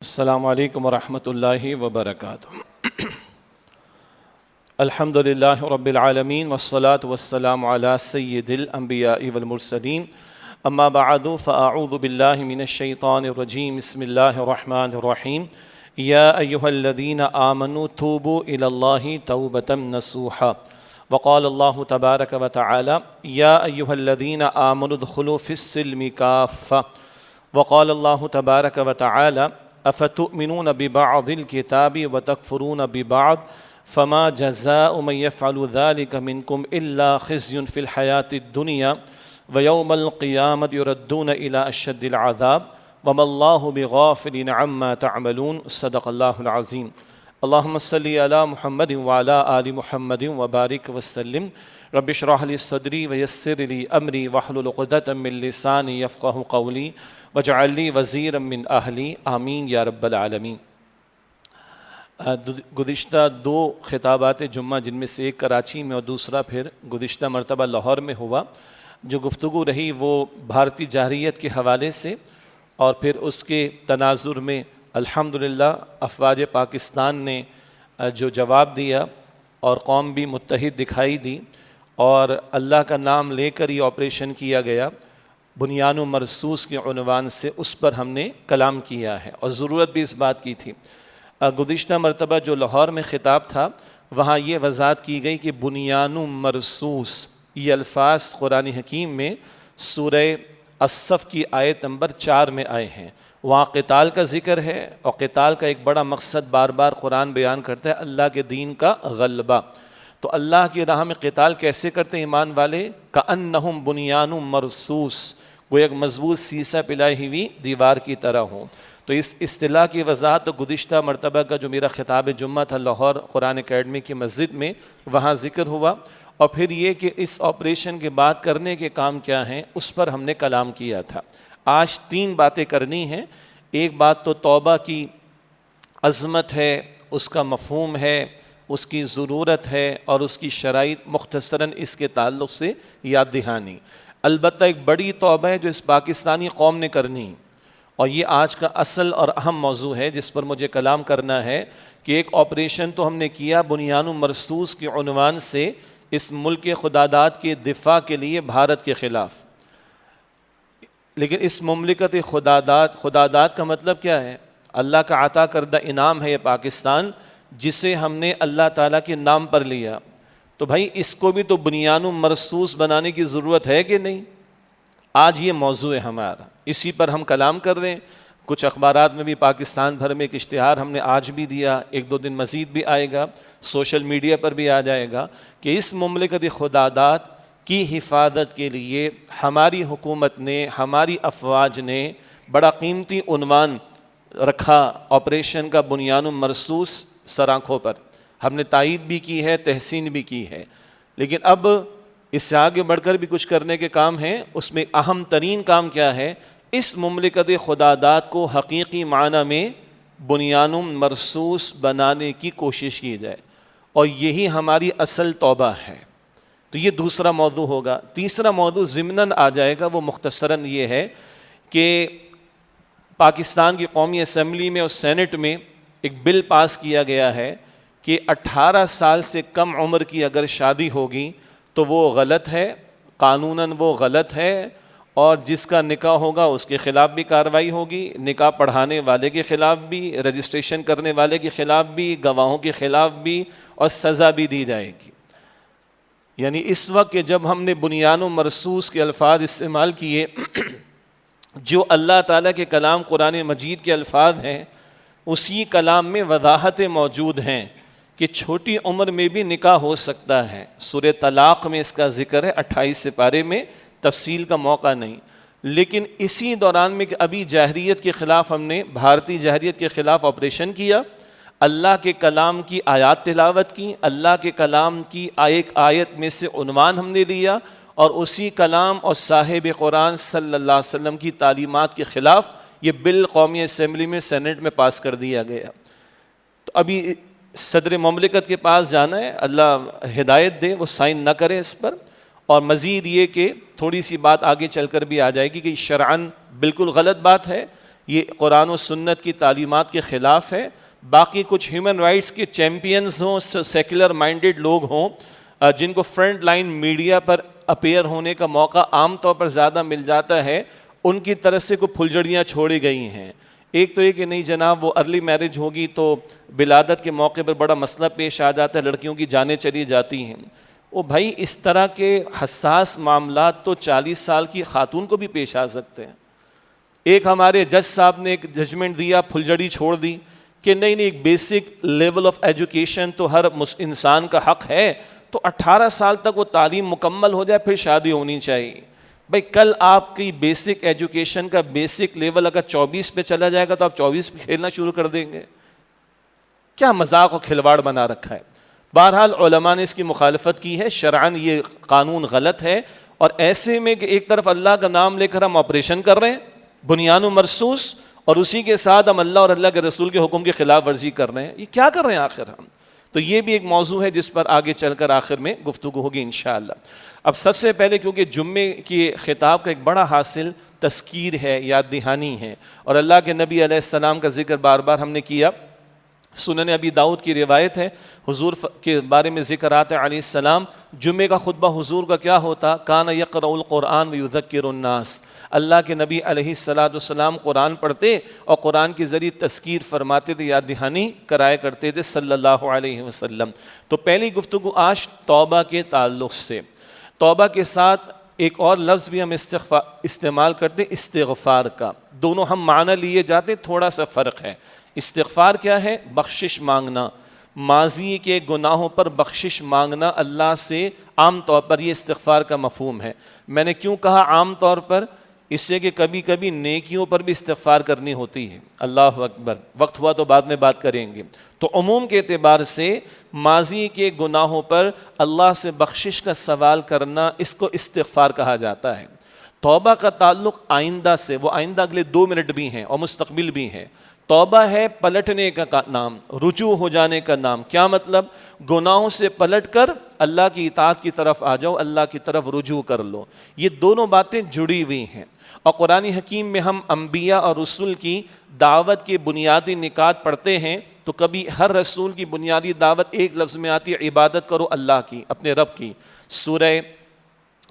السلام علیکم ورحمۃ اللہ وبرکاتہ۔ الحمد للہ رب العالمین والصلاة والسلام علی سید الانبیاء والمرسلین، اما بعد فاعوذ باللہ من الشیطان الرجیم، بسم اللہ الرحمن الرحیم۔ یا ایہا الذین آمنوا توبوا الی اللہ توبۃ نصوحا، وقال اللہ تبارک وتعالی یا ایہا الذین آمنوا ادخلوا فی السلم کافہ، وقال اللہ تبارک وتعالی افتؤمنون ببعض الكتاب وتکفرون ببعض فما جزاء من يفعل ذلك منكم الا خزي في الحياة الدنيا ويوم القيامة يردون الى اشد العذاب وما الله بغافل عما تعملون، صدق اللہ العظیم۔ اللهم صل علی محمد وعلى آل محمد وبارک وسلم۔ رب اشرح لي صدری ویسر لي امری واحلل عقدۃ من لسانی یفقہوا قولی واجعل لي وزیرا من اہلی، آمین یا رب العالمین۔ گزشتہ دو خطابات جمعہ، جن میں سے ایک کراچی میں اور دوسرا پھر گزشتہ مرتبہ لاہور میں ہوا، جو گفتگو رہی وہ بھارتی جاہریت کے حوالے سے، اور پھر اس کے تناظر میں الحمدللہ افواج پاکستان نے جو جواب دیا اور قوم بھی متحد دکھائی دی، اور اللہ کا نام لے کر یہ آپریشن کیا گیا بنیان و مرصوص کے عنوان سے، اس پر ہم نے کلام کیا ہے اور ضرورت بھی اس بات کی تھی۔ گزشتہ مرتبہ جو لاہور میں خطاب تھا، وہاں یہ وضاحت کی گئی کہ بنیان و مرصوص یہ الفاظ قرآن حکیم میں سورہ الصف کی آیت نمبر 4 میں آئے ہیں۔ وہاں قتال کا ذکر ہے، اور قتال کا ایک بڑا مقصد بار بار قرآن بیان کرتا ہے، اللہ کے دین کا غلبہ۔ تو اللہ کی راہ میں قتال کیسے کرتے ہیں ایمان والے؟ کأنہم بنیان مرصوص، وہ ایک مضبوط سیسہ پلائی ہوئی دیوار کی طرح ہوں۔ تو اس اصطلاح کی وضاحت تو گزشتہ مرتبہ کا جو میرا خطاب جمعہ تھا لاہور قرآن اکیڈمی کی مسجد میں، وہاں ذکر ہوا، اور پھر یہ کہ اس آپریشن کے بعد کرنے کے کام کیا ہیں، اس پر ہم نے کلام کیا تھا۔ آج 3 باتیں کرنی ہیں۔ ایک بات تو توبہ کی عظمت ہے، اس کا مفہوم ہے، اس کی ضرورت ہے، اور اس کی شرائط مختصراً اس کے تعلق سے یاد دہانی۔ البتہ ایک بڑی توبہ ہے جو اس پاکستانی قوم نے کرنی، اور یہ آج کا اصل اور اہم موضوع ہے جس پر مجھے کلام کرنا ہے، کہ ایک آپریشن تو ہم نے کیا بنیان و مرصوص کے عنوان سے اس ملک کے خداداد کے دفاع کے لیے بھارت کے خلاف، لیکن اس مملکت خداداد کا مطلب کیا ہے؟ اللہ کا عطا کردہ انعام ہے یہ پاکستان، جسے ہم نے اللہ تعالیٰ کے نام پر لیا۔ تو بھائی اس کو بھی تو بنیان و مرصوص بنانے کی ضرورت ہے کہ نہیں؟ آج یہ موضوع ہے ہمارا، اسی پر ہم کلام کر رہے ہیں۔ کچھ اخبارات میں بھی پاکستان بھر میں ایک اشتہار ہم نے آج بھی دیا، 1-2 دن مزید بھی آئے گا، سوشل میڈیا پر بھی آ جائے گا، کہ اس مملکت خداداد کی حفاظت کے لیے ہماری حکومت نے، ہماری افواج نے بڑا قیمتی عنوان رکھا، آپریشن کا بنیان و مرصوص سر آنکھوں پر۔ ہم نے تائید بھی کی ہے، تحسین بھی کی ہے، لیکن اب اس سے آگے بڑھ کر بھی کچھ کرنے کے کام ہیں۔ اس میں اہم ترین کام کیا ہے؟ اس مملکت خداداد کو حقیقی معنی میں بنیان و مرصوص بنانے کی کوشش کی جائے، اور یہی ہماری اصل توبہ ہے۔ تو یہ دوسرا موضوع ہوگا۔ تیسرا موضوع ضمناً آ جائے گا، وہ مختصراً یہ ہے کہ پاکستان کی قومی اسمبلی میں اور سینٹ میں ایک بل پاس کیا گیا ہے کہ 18 سال سے کم عمر کی اگر شادی ہوگی تو وہ غلط ہے، قانوناً وہ غلط ہے، اور جس کا نکاح ہوگا اس کے خلاف بھی کارروائی ہوگی، نکاح پڑھانے والے کے خلاف بھی، رجسٹریشن کرنے والے کے خلاف بھی، گواہوں کے خلاف بھی، اور سزا بھی دی جائے گی۔ یعنی اس وقت کہ جب ہم نے بنیان و مرصوص کے الفاظ استعمال کیے، جو اللہ تعالیٰ کے کلام قرآن مجید کے الفاظ ہیں، اسی کلام میں وضاحتیں موجود ہیں کہ چھوٹی عمر میں بھی نکاح ہو سکتا ہے۔ سورہ طلاق میں اس کا ذکر ہے، 28 سپارے میں، تفصیل کا موقع نہیں، لیکن اسی دوران میں کہ ابھی جاہریت کے خلاف ہم نے، بھارتی جاہریت کے خلاف آپریشن کیا، اللہ کے کلام کی آیات تلاوت کی، اللہ کے کلام کی ایک آیت میں سے عنوان ہم نے لیا، اور اسی کلام اور صاحب قرآن صلی اللہ علیہ وسلم کی تعلیمات کے خلاف یہ بل قومی اسمبلی میں، سینٹ میں پاس کر دیا گیا۔ تو ابھی صدر مملکت کے پاس جانا ہے، اللہ ہدایت دے وہ سائن نہ کریں اس پر، اور مزید یہ کہ تھوڑی سی بات آگے چل کر بھی آ جائے گی کہ شرعاً بالکل غلط بات ہے یہ قرآن و سنت کی تعلیمات کے خلاف ہے. باقی کچھ ہیومن رائٹس کے چیمپئنز ہوں, سیکولر مائنڈڈ لوگ ہوں, جن کو فرنٹ لائن میڈیا پر اپیئر ہونے کا موقع عام طور پر زیادہ مل جاتا ہے, ان کی طرف سے کوئی پھلجھڑیاں چھوڑی گئی ہیں. ایک تو یہ کہ نہیں جناب وہ ارلی میرج ہوگی تو ولادت کے موقع پر بڑا مسئلہ پیش آ جاتا ہے, لڑکیوں کی جانیں چلی جاتی ہیں. وہ بھائی اس طرح کے حساس معاملات تو 40 سال کی خاتون کو بھی پیش آ سکتے ہیں. ایک ہمارے جج صاحب نے ایک ججمنٹ دیا, پھلجھڑی چھوڑ دی کہ نہیں ایک بیسک لیول آف ایجوکیشن تو ہر انسان کا حق ہے, تو 18 سال تک وہ تعلیم مکمل ہو جائے پھر شادی ہونی چاہیے. بھائی کل آپ کی بیسک ایجوکیشن کا بیسک لیول اگر 24 پہ چلا جائے گا تو آپ 24 پہ کھیلنا شروع کر دیں گے. کیا مذاق و کھلواڑ بنا رکھا ہے. بہرحال علماء نے اس کی مخالفت کی ہے, شرعاً یہ قانون غلط ہے. اور ایسے میں کہ ایک طرف اللہ کا نام لے کر ہم آپریشن کر رہے ہیں بنیان و مرصوص, اور اسی کے ساتھ ہم اللہ اور اللہ کے رسول کے حکم کی خلاف ورزی کر رہے ہیں. یہ کیا کر رہے ہیں آخر ہم؟ تو یہ بھی ایک موضوع ہے جس پر آگے چل کر آخر میں گفتگو ہوگی انشاءاللہ. اب سب سے پہلے کیونکہ جمعے کی خطاب کا ایک بڑا حاصل تذکیر ہے, یاد دہانی ہے, اور اللہ کے نبی علیہ السلام کا ذکر بار بار ہم نے کیا. سنن ابی داؤد کی روایت ہے, حضور کے بارے میں ذکر آتا ہے علیہ السلام جمعے کا خطبہ حضور کا کیا ہوتا, کان یقرأ القرآن ویذکر الناس. اللہ کے نبی علیہ السلام قرآن پڑھتے اور قرآن کے ذریعے تذکیر فرماتے تھے, یاد دہانی کرایا کرتے تھے صلی اللہ علیہ وسلم. تو پہلی گفتگو آج توبہ کے تعلق سے. توبہ کے ساتھ ایک اور لفظ بھی ہم استعمال کرتے استغفار کا. دونوں ہم معنی لیے جاتے, تھوڑا سا فرق ہے. استغفار کیا ہے؟ بخشش مانگنا, ماضی کے گناہوں پر بخشش مانگنا اللہ سے. عام طور پر یہ استغفار کا مفہوم ہے. میں نے کیوں کہا عام طور پر؟ اس لیے کہ کبھی کبھی نیکیوں پر بھی استغفار کرنی ہوتی ہے. اللہ اکبر, وقت ہوا تو بعد میں بات کریں گے. تو عموم کے اعتبار سے ماضی کے گناہوں پر اللہ سے بخشش کا سوال کرنا, اس کو استغفار کہا جاتا ہے. توبہ کا تعلق آئندہ سے, وہ آئندہ اگلے 2 منٹ بھی ہیں اور مستقبل بھی ہیں. توبہ ہے پلٹنے کا نام, رجوع ہو جانے کا نام. کیا مطلب؟ گناہوں سے پلٹ کر اللہ کی اطاعت کی طرف آ جاؤ, اللہ کی طرف رجوع کر لو. یہ دونوں باتیں جڑی ہوئی ہیں. اور قرآن حکیم میں ہم انبیاء اور رسول کی دعوت کے بنیادی نکات پڑھتے ہیں, تو کبھی ہر رسول کی بنیادی دعوت ایک لفظ میں آتی ہے, عبادت کرو اللہ کی, اپنے رب کی. سورہ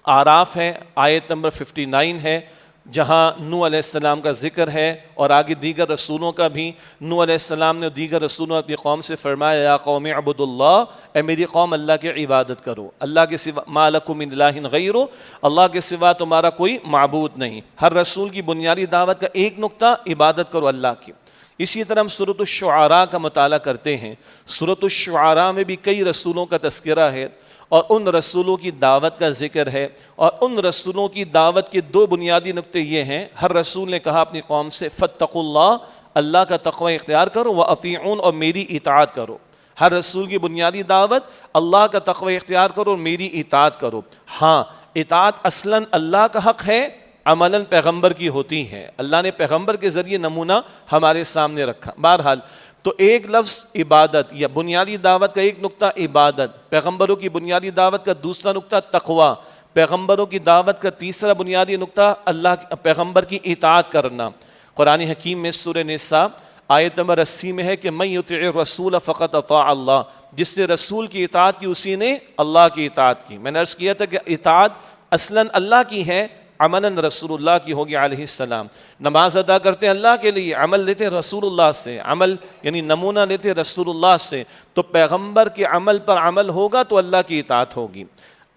اعراف ہے, آیت نمبر 59 ہے, جہاں نوح علیہ السلام کا ذکر ہے, اور آگے دیگر رسولوں کا بھی. نوح علیہ السلام نے دیگر رسولوں اپنی قوم سے فرمایا, یا قوم اعبدوا اللہ, اے میری قوم اللہ کی عبادت کرو, اللہ کے سوا ما لکم من الہ غیرہ, اللہ کے سوا تمہارا کوئی معبود نہیں. ہر رسول کی بنیادی دعوت کا ایک نقطہ عبادت کرو اللہ کی. اسی طرح ہم سورۃ الشعراء کا مطالعہ کرتے ہیں. سورۃ الشعراء میں بھی کئی رسولوں کا تذکرہ ہے, اور ان رسولوں کی دعوت کا ذکر ہے. اور ان رسولوں کی دعوت کے 2 بنیادی نقطے یہ ہیں. ہر رسول نے کہا اپنی قوم سے فاتقوا اللہ, اللہ کا تقوی اختیار کرو, واطیعون, اور میری اطاعت کرو. ہر رسول کی بنیادی دعوت اللہ کا تقوی اختیار کرو اور میری اطاعت کرو. ہاں, اطاعت اصلاً اللہ کا حق ہے, عملاً پیغمبر کی ہوتی ہے. اللہ نے پیغمبر کے ذریعے نمونہ ہمارے سامنے رکھا. بہرحال تو ایک لفظ عبادت یا بنیادی دعوت کا ایک نقطہ عبادت, پیغمبروں کی بنیادی دعوت کا دوسرا نقطہ تقوی, پیغمبروں کی دعوت کا تیسرا بنیادی نقطہ اللہ پیغمبر کی اطاعت کرنا. قرآن حکیم میں سورہ نساء آیت نمبر 80 میں ہے کہ من یطع الرسول فقط اطاع اللہ, جس نے رسول کی اطاعت کی اسی نے اللہ کی اطاعت کی. میں نے عرض کیا تھا کہ اطاعت اصلاً اللہ کی ہے, عملاً رسول اللہ کی ہوگی علیہ السلام. نماز ادا کرتے ہیں اللہ کے لیے, عمل لیتے ہیں رسول اللہ سے, عمل یعنی نمونہ لیتے ہیں رسول اللہ سے. تو پیغمبر کے عمل پر عمل ہوگا تو اللہ کی اطاعت ہوگی.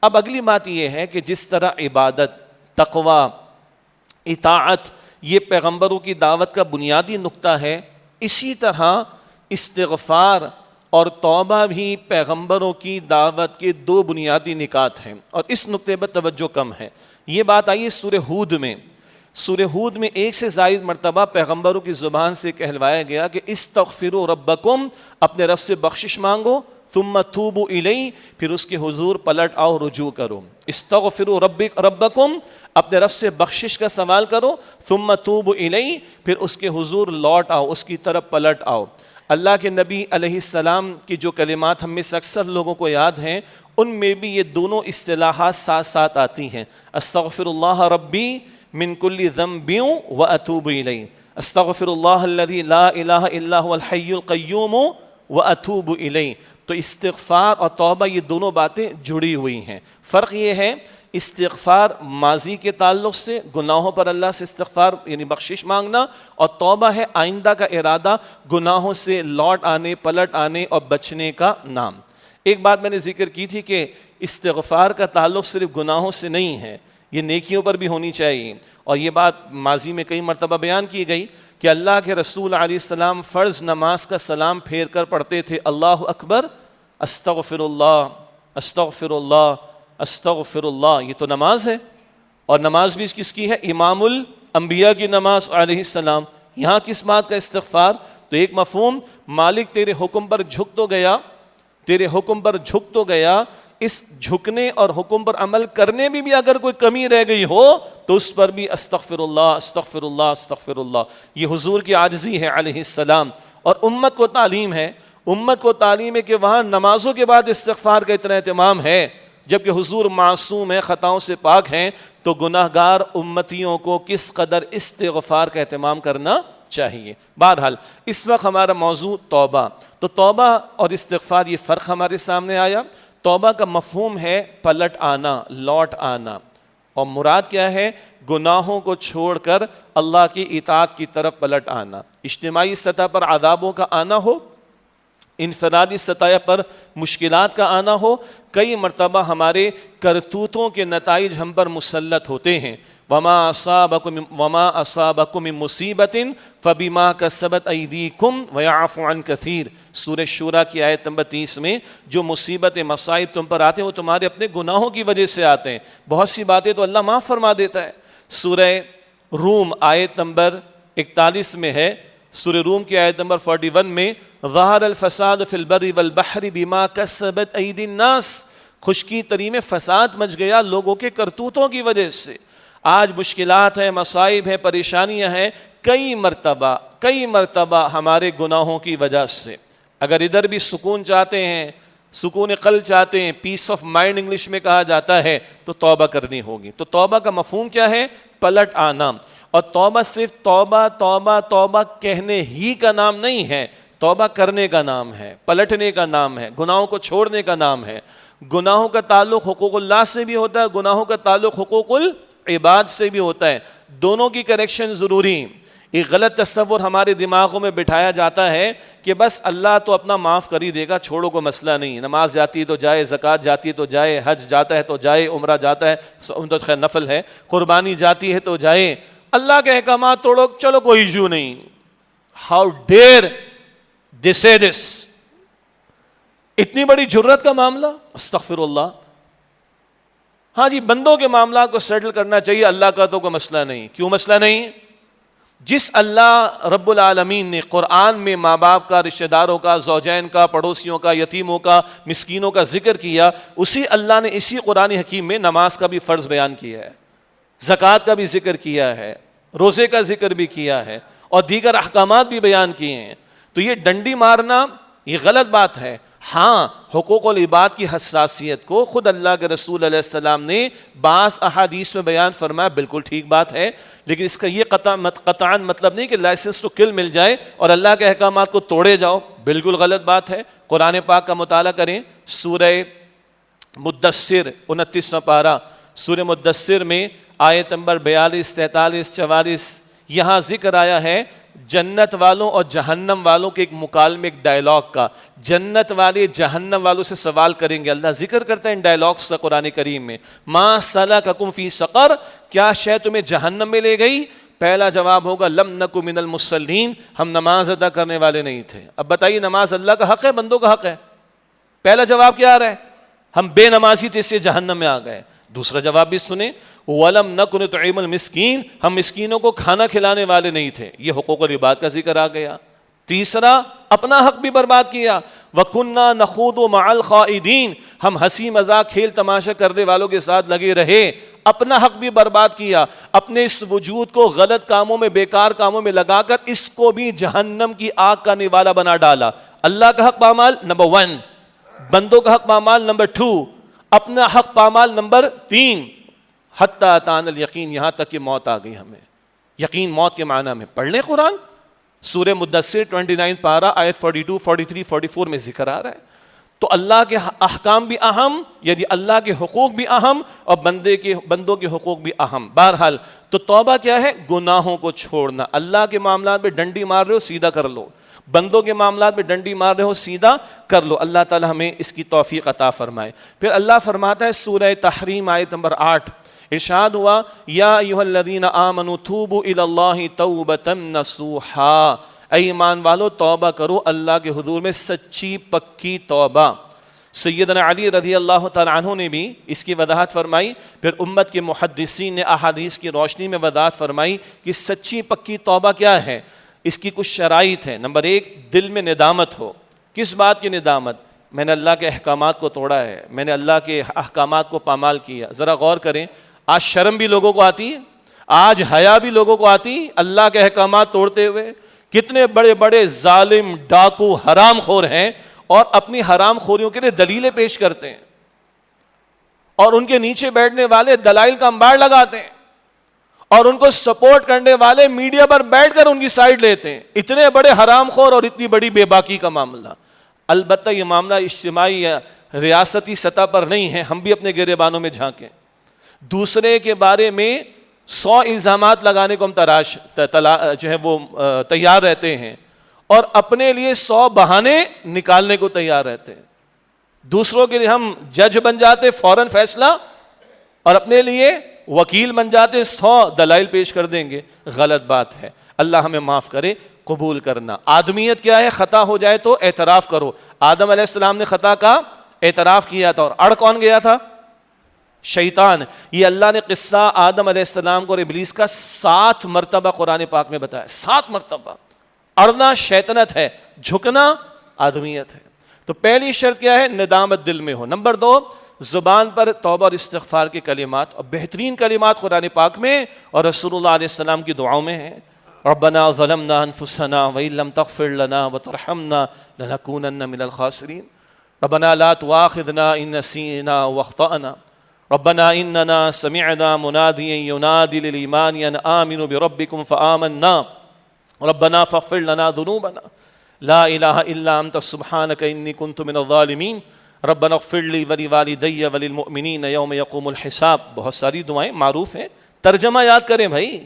اب اگلی بات یہ ہے کہ جس طرح عبادت, تقوی, اطاعت یہ پیغمبروں کی دعوت کا بنیادی نقطہ ہے, اسی طرح استغفار اور توبہ بھی پیغمبروں کی دعوت کے 2 بنیادی نکات ہیں. اور اس نقطے پر توجہ کم ہے. یہ بات آئی ہے سورہ ہود میں. سورہ ہود میں 1 سے زائد مرتبہ پیغمبروں کی زبان سے کہلوایا گیا کہ استغفروا ربکم, اپنے رب سے بخشش مانگو, ثم توبوا الیہ, پھر اس کے حضور پلٹ آؤ, رجوع کرو. استغفروا ربکم, اپنے رب سے بخشش کا سوال کرو, ثم توبوا الیہ, پھر اس کے حضور لوٹ آؤ, اس کی طرف پلٹ آؤ. اللہ کے نبی علیہ السلام کی جو کلمات ہم میں سے اکثر لوگوں کو یاد ہیں, ان میں بھی یہ دونوں اصطلاحات ساتھ ساتھ آتی ہیں. استغفر اللہ ربی من کل ذنب واتوب الیہ, استغفر اللہ الذی لا الہ الا هو الحی القیوم واتوب الیہ. تو استغفار اور توبہ یہ دونوں باتیں جڑی ہوئی ہیں. فرق یہ ہے استغفار ماضی کے تعلق سے گناہوں پر اللہ سے استغفار یعنی بخشش مانگنا، اور توبہ ہے آئندہ کا ارادہ، گناہوں سے لوٹ آنے پلٹ آنے اور بچنے کا نام. ایک بات میں نے ذکر کی تھی کہ استغفار کا تعلق صرف گناہوں سے نہیں ہے، یہ نیکیوں پر بھی ہونی چاہیے. اور یہ بات ماضی میں کئی مرتبہ بیان کی گئی کہ اللہ کے رسول علیہ السلام فرض نماز کا سلام پھیر کر پڑھتے تھے اللہ اکبر استغفر اللہ استغفر اللہ استغفر اللہ. یہ تو نماز ہے، اور نماز بھی کس کی ہے؟ امام الانبیاء کی نماز علیہ السلام. یہاں کس بات کا استغفار؟ تو ایک مفہوم مالک تیرے حکم پر جھک تو گیا، تیرے حکم پر جھک تو گیا، اس جھکنے اور حکم پر عمل کرنے میں بھی اگر کوئی کمی رہ گئی ہو تو اس پر بھی استغفر اللہ استغفر اللہ استغفر اللہ. یہ حضور کی عاجزی ہے علیہ السلام. اور امت کو تعلیم ہے، امت کو تعلیم ہے کہ وہاں نمازوں کے بعد استغفار کا اتنا اہتمام ہے، جبکہ حضور معصوم ہیں، خطاؤں سے پاک ہیں، تو گناہ گار امتیوں کو کس قدر استغفار کا اہتمام کرنا چاہیے. بہرحال اس وقت ہمارا موضوع توبہ. تو توبہ اور استغفار یہ فرق ہمارے سامنے آیا. توبہ کا مفہوم ہے پلٹ آنا، لوٹ آنا، اور مراد کیا ہے؟ گناہوں کو چھوڑ کر اللہ کی اطاعت کی طرف پلٹ آنا. اجتماعی سطح پر عذابوں کا آنا ہو، انفرادی سطح پر مشکلات کا آنا ہو، کئی مرتبہ ہمارے کرتوتوں کے نتائج ہم پر مسلط ہوتے ہیں. وما اصابکم من مصیبت فبما کسبت ایدیکم ویعفو عن کثیر. سورہ شورى کی آیت نمبر 30 میں جو مصیبت مصائب تم پر آتے ہیں وہ تمہارے اپنے گناہوں کی وجہ سے آتے ہیں. بہت سی باتیں تو اللہ معاف فرما دیتا ہے. سورہ روم آیت نمبر 41 میں ہے، سورہ روم کی آیت نمبر 41 میں ظہر الفساد فی البر والبحر بما کسبت ایدی الناس. خشکی تری میں فساد مچ گیا لوگوں کے کرتوتوں کی وجہ سے. آج مشکلات ہیں، مصائب ہیں، پریشانیاں ہیں، کئی مرتبہ ہمارے گناہوں کی وجہ سے. اگر ادھر بھی سکون چاہتے ہیں، سکون قلب چاہتے ہیں، پیس آف مائنڈ انگلش میں کہا جاتا ہے، تو توبہ کرنی ہوگی. تو توبہ کا مفہوم کیا ہے؟ پلٹ آنا. اور توبہ صرف توبہ توبہ توبہ کہنے ہی کا نام نہیں ہے، توبہ کرنے کا نام ہے، پلٹنے کا نام ہے، گناہوں کو چھوڑنے کا نام ہے. گناہوں کا تعلق حقوق اللہ سے بھی ہوتا ہے، گناہوں کا تعلق حقوق العباد سے بھی ہوتا ہے. دونوں کی کریکشن ضروری. ایک غلط تصور ہمارے دماغوں میں بٹھایا جاتا ہے کہ بس اللہ تو اپنا معاف کر ہی دے گا، چھوڑو کو مسئلہ نہیں. نماز جاتی ہے تو جائے، زکوٰۃ جاتی ہے تو جائے، حج جاتا ہے تو جائے، عمرہ جاتا ہے تو خیر نفل ہے، قربانی جاتی ہے تو جائے، اللہ کے احکامات توڑو چلو کوئی ایشو نہیں. ہاؤ ڈیئر دے سے دس! اتنی بڑی جرت کا معاملہ! استغفر اللہ. ہاں جی، بندوں کے معاملات کو سیٹل کرنا چاہیے، اللہ کا تو کوئی مسئلہ نہیں. کیوں مسئلہ نہیں؟ جس اللہ رب العالمین نے قرآن میں ماں باپ کا، رشتہ داروں کا، زوجین کا، پڑوسیوں کا، یتیموں کا، مسکینوں کا ذکر کیا، اسی اللہ نے اسی قرآن حکیم میں نماز کا بھی فرض بیان کیا ہے، زکوٰۃ کا بھی ذکر کیا ہے، روزے کا ذکر بھی کیا ہے، اور دیگر احکامات بھی بیان کیے ہیں. تو یہ ڈنڈی مارنا یہ غلط بات ہے. ہاں، حقوق العباد کی حساسیت کو خود اللہ کے رسول علیہ السلام نے بعض احادیث میں بیان فرمایا، بالکل ٹھیک بات ہے، لیکن اس کا یہ قطعاً مطلب نہیں کہ لائسنس ٹو کل مل جائے اور اللہ کے احکامات کو توڑے جاؤ. بالکل غلط بات ہے. قرآن پاک کا مطالعہ کریں، سورہ مدثر 29واں پارہ، سورہ مدثر میں آیت نمبر 42، 43، 44 یہاں ذکر آیا ہے جنت والوں اور جہنم والوں کے ایک مکالمے، ایک ڈائلاگ کا. جنت والے جہنم والوں سے سوال کریں گے. اللہ ذکر کرتا ہے ان ڈائلاگس کا قرآن کریم میں. ما سلککم فی سقر، کیا شے تمہیں جہنم میں لے گئی؟ پہلا جواب ہوگا لم نک من المصلین، ہم نماز ادا کرنے والے نہیں تھے. اب بتائیے، نماز اللہ کا حق ہے بندوں کا حق ہے؟ پہلا جواب کیا آ رہا ہے؟ ہم بے نمازی تھے اس سے جہنم میں آ گئے. دوسرا جواب بھی سنیں، وَلَمْ نَكُ نُطْعِمُ الْمِسْكِينَ، ہم مسکینوں کو کھانا کھلانے والے نہیں تھے. یہ حقوق العباد کا ذکر آ گیا. تیسرا، اپنا حق بھی برباد کیا. وَكُنَّا نَخُوضُ مَعَ الْخَائِضِينَ، ہم ہنسی مذاق کھیل تماشا کرنے والوں کے ساتھ لگے رہے. اپنا حق بھی برباد کیا. اپنے اس وجود کو غلط کاموں میں، بیکار کاموں میں لگا کر اس کو بھی جہنم کی آگ کا نوالا بنا ڈالا. اللہ کا حق پامال نمبر 1، بندوں کا حق پامال نمبر 2، اپنا حق پامال نمبر 3، حتی اتانا الیقین، یہاں تک کہ موت آ گئی ہمیں. یقین موت کے معنی میں. پڑھ لیں قرآن, سورہ مدثر 29 پارہ آیت 42 43 44 میں ذکر آ رہا ہے. تو اللہ کے احکام بھی اہم, یعنی اللہ کے حقوق بھی اہم, اور بندوں کے حقوق بھی اہم. بہرحال تو توبہ کیا ہے؟ گناہوں کو چھوڑنا. اللہ کے معاملات میں ڈنڈی مار رہے ہو, سیدھا کر لو. بندوں کے معاملات میں ڈنڈی مار رہے ہو, سیدھا کر لو. اللہ تعالی ہمیں اس کی توفیق عطا فرمائے. پھر اللہ فرماتا ہے سورہ تحریم آیت نمبر 8, ارشاد ہوا یا ایھا الذین آمنوا توبوا الی اللہ توبۃ نصوحا, اے ایمان والو توبہ کرو اللہ کے حضور میں سچی پکی توبہ. سیدنا علی رضی اللہ تعالیٰ عنہ نے بھی اس کی وضاحت فرمائی. پھر امت کے محدثین نے احادیث کی روشنی میں وضاحت فرمائی کہ سچی پکی توبہ کیا ہے. اس کی کچھ شرائط ہیں. نمبر 1, دل میں ندامت ہو. کس بات کی ندامت؟ میں نے اللہ کے احکامات کو توڑا ہے, میں نے اللہ کے احکامات کو پامال کیا. ذرا غور کریں, آج شرم بھی لوگوں کو آتی ہے, آج حیا بھی لوگوں کو آتی اللہ کے احکامات توڑتے ہوئے. کتنے بڑے بڑے ظالم, ڈاکو, حرام خور ہیں اور اپنی حرام خوریوں کے لیے دلیلیں پیش کرتے ہیں, اور ان کے نیچے بیٹھنے والے دلائل کا انبار لگاتے ہیں, اور ان کو سپورٹ کرنے والے میڈیا پر بیٹھ کر ان کی سائڈ لیتے ہیں. اتنے بڑے حرام خور اور اتنی بڑی بے باکی کا معاملہ. البتہ یہ معاملہ اجتماعی یا ریاستی سطح پر نہیں ہے, ہم بھی اپنے گریبانوں میں جھانکیں. دوسرے کے بارے میں 100 الزامات لگانے کو ہم تیار رہتے ہیں, اور اپنے لیے 100 بہانے نکالنے کو تیار رہتے ہیں. دوسروں کے لیے ہم جج بن جاتے فوراً فیصلہ, اور اپنے لیے وکیل بن جاتے 100 دلائل پیش کر دیں گے. غلط بات ہے. اللہ ہمیں معاف کرے. قبول کرنا آدمیت کیا ہے؟ خطا ہو جائے تو اعتراف کرو. آدم علیہ السلام نے خطا کا اعتراف کیا تھا, اور اڑ کون گیا تھا؟ شیطان. یہ اللہ نے قصہ آدم علیہ السلام کو اور ابلیس کا 7 مرتبہ قرآن پاک میں بتایا. 7 مرتبہ. اڑنا شیطنت ہے, جھکنا آدمیت ہے. تو پہلی شرط کیا ہے؟ ندامت دل میں ہو. نمبر 2, زبان پر توبہ اور استغفار کے کلمات, اور بہترین کلمات قرآن پاک میں اور رسول اللہ علیہ السلام کی دعاؤں میں ہیں. ربنا ظلمنا انفسنا وان لم تغفر لنا وترحمنا لنكونن من الخاسرین. ربنا لا تؤاخذنا ان نسینا واخطأنا. ربنا اننا سمعنا منادیا ينادي للایمان ان آمنوا بربکم فآمنا. ربنا فاغفر لنا ذنوبنا لا الہ الا انت سبحانک انی کنت من الظالمین. ربنا اغفر لی ولوالدی وللمؤمنین یوم یقوم الحساب. بہت ساری دعائیں معروف ہیں, ترجمہ یاد کریں بھائی,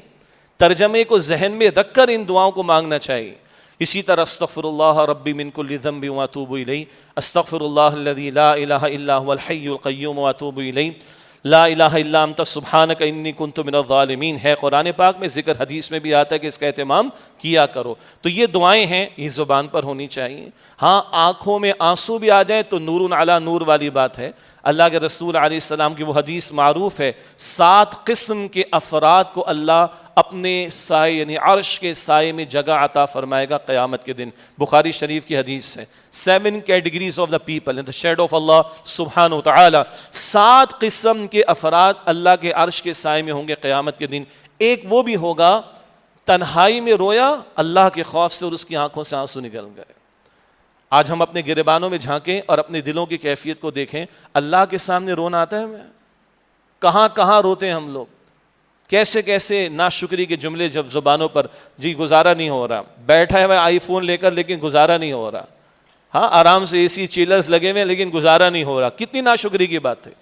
ترجمے کو ذہن میں رکھ کر ان دعاؤں کو مانگنا چاہیے. اسی طرح استغفر اللہ ربی من کل ذنب واتوب الیہ, استغفر اللہ الذی لا الہ الا هو الحی القیوم واتوب الیہ, لا الہ الا انت سبحانک انی کنت من الظالمین. ہے قرآن پاک میں ذکر, حدیث میں بھی آتا ہے کہ اس کا اہتمام کیا کرو. تو یہ دعائیں ہیں, یہ زبان پر ہونی چاہیے. ہاں, آنکھوں میں آنسو بھی آ جائیں تو نور علی نور والی بات ہے. اللہ کے رسول علیہ السلام کی وہ حدیث معروف ہے, 7 قسم کے افراد کو اللہ اپنے سائے یعنی عرش کے سائے میں جگہ عطا فرمائے گا قیامت کے دن. بخاری شریف کی حدیث ہے. 7 categories of the people in the shadow of Allah سبحانہ وتعالی. 7 قسم کے افراد اللہ کے عرش کے سائے میں ہوں گے قیامت کے دن. ایک وہ بھی ہوگا تنہائی میں رویا اللہ کے خوف سے اور اس کی آنکھوں سے آنسو نکل گئے. آج ہم اپنے گریبانوں میں جھانکیں اور اپنے دلوں کی کیفیت کو دیکھیں. اللہ کے سامنے رونا آتا ہے ہمیں؟ کہاں کہاں روتے ہیں ہم لوگ, کیسے کیسے ناشکری کے جملے جب زبانوں پر. جی گزارا نہیں ہو رہا, بیٹھا ہے آئی فون لے کر لیکن گزارا نہیں ہو رہا. ہاں, آرام سے AC چیلرز لگے ہوئے لیکن گزارا نہیں ہو رہا. کتنی ناشکری کی بات ہے.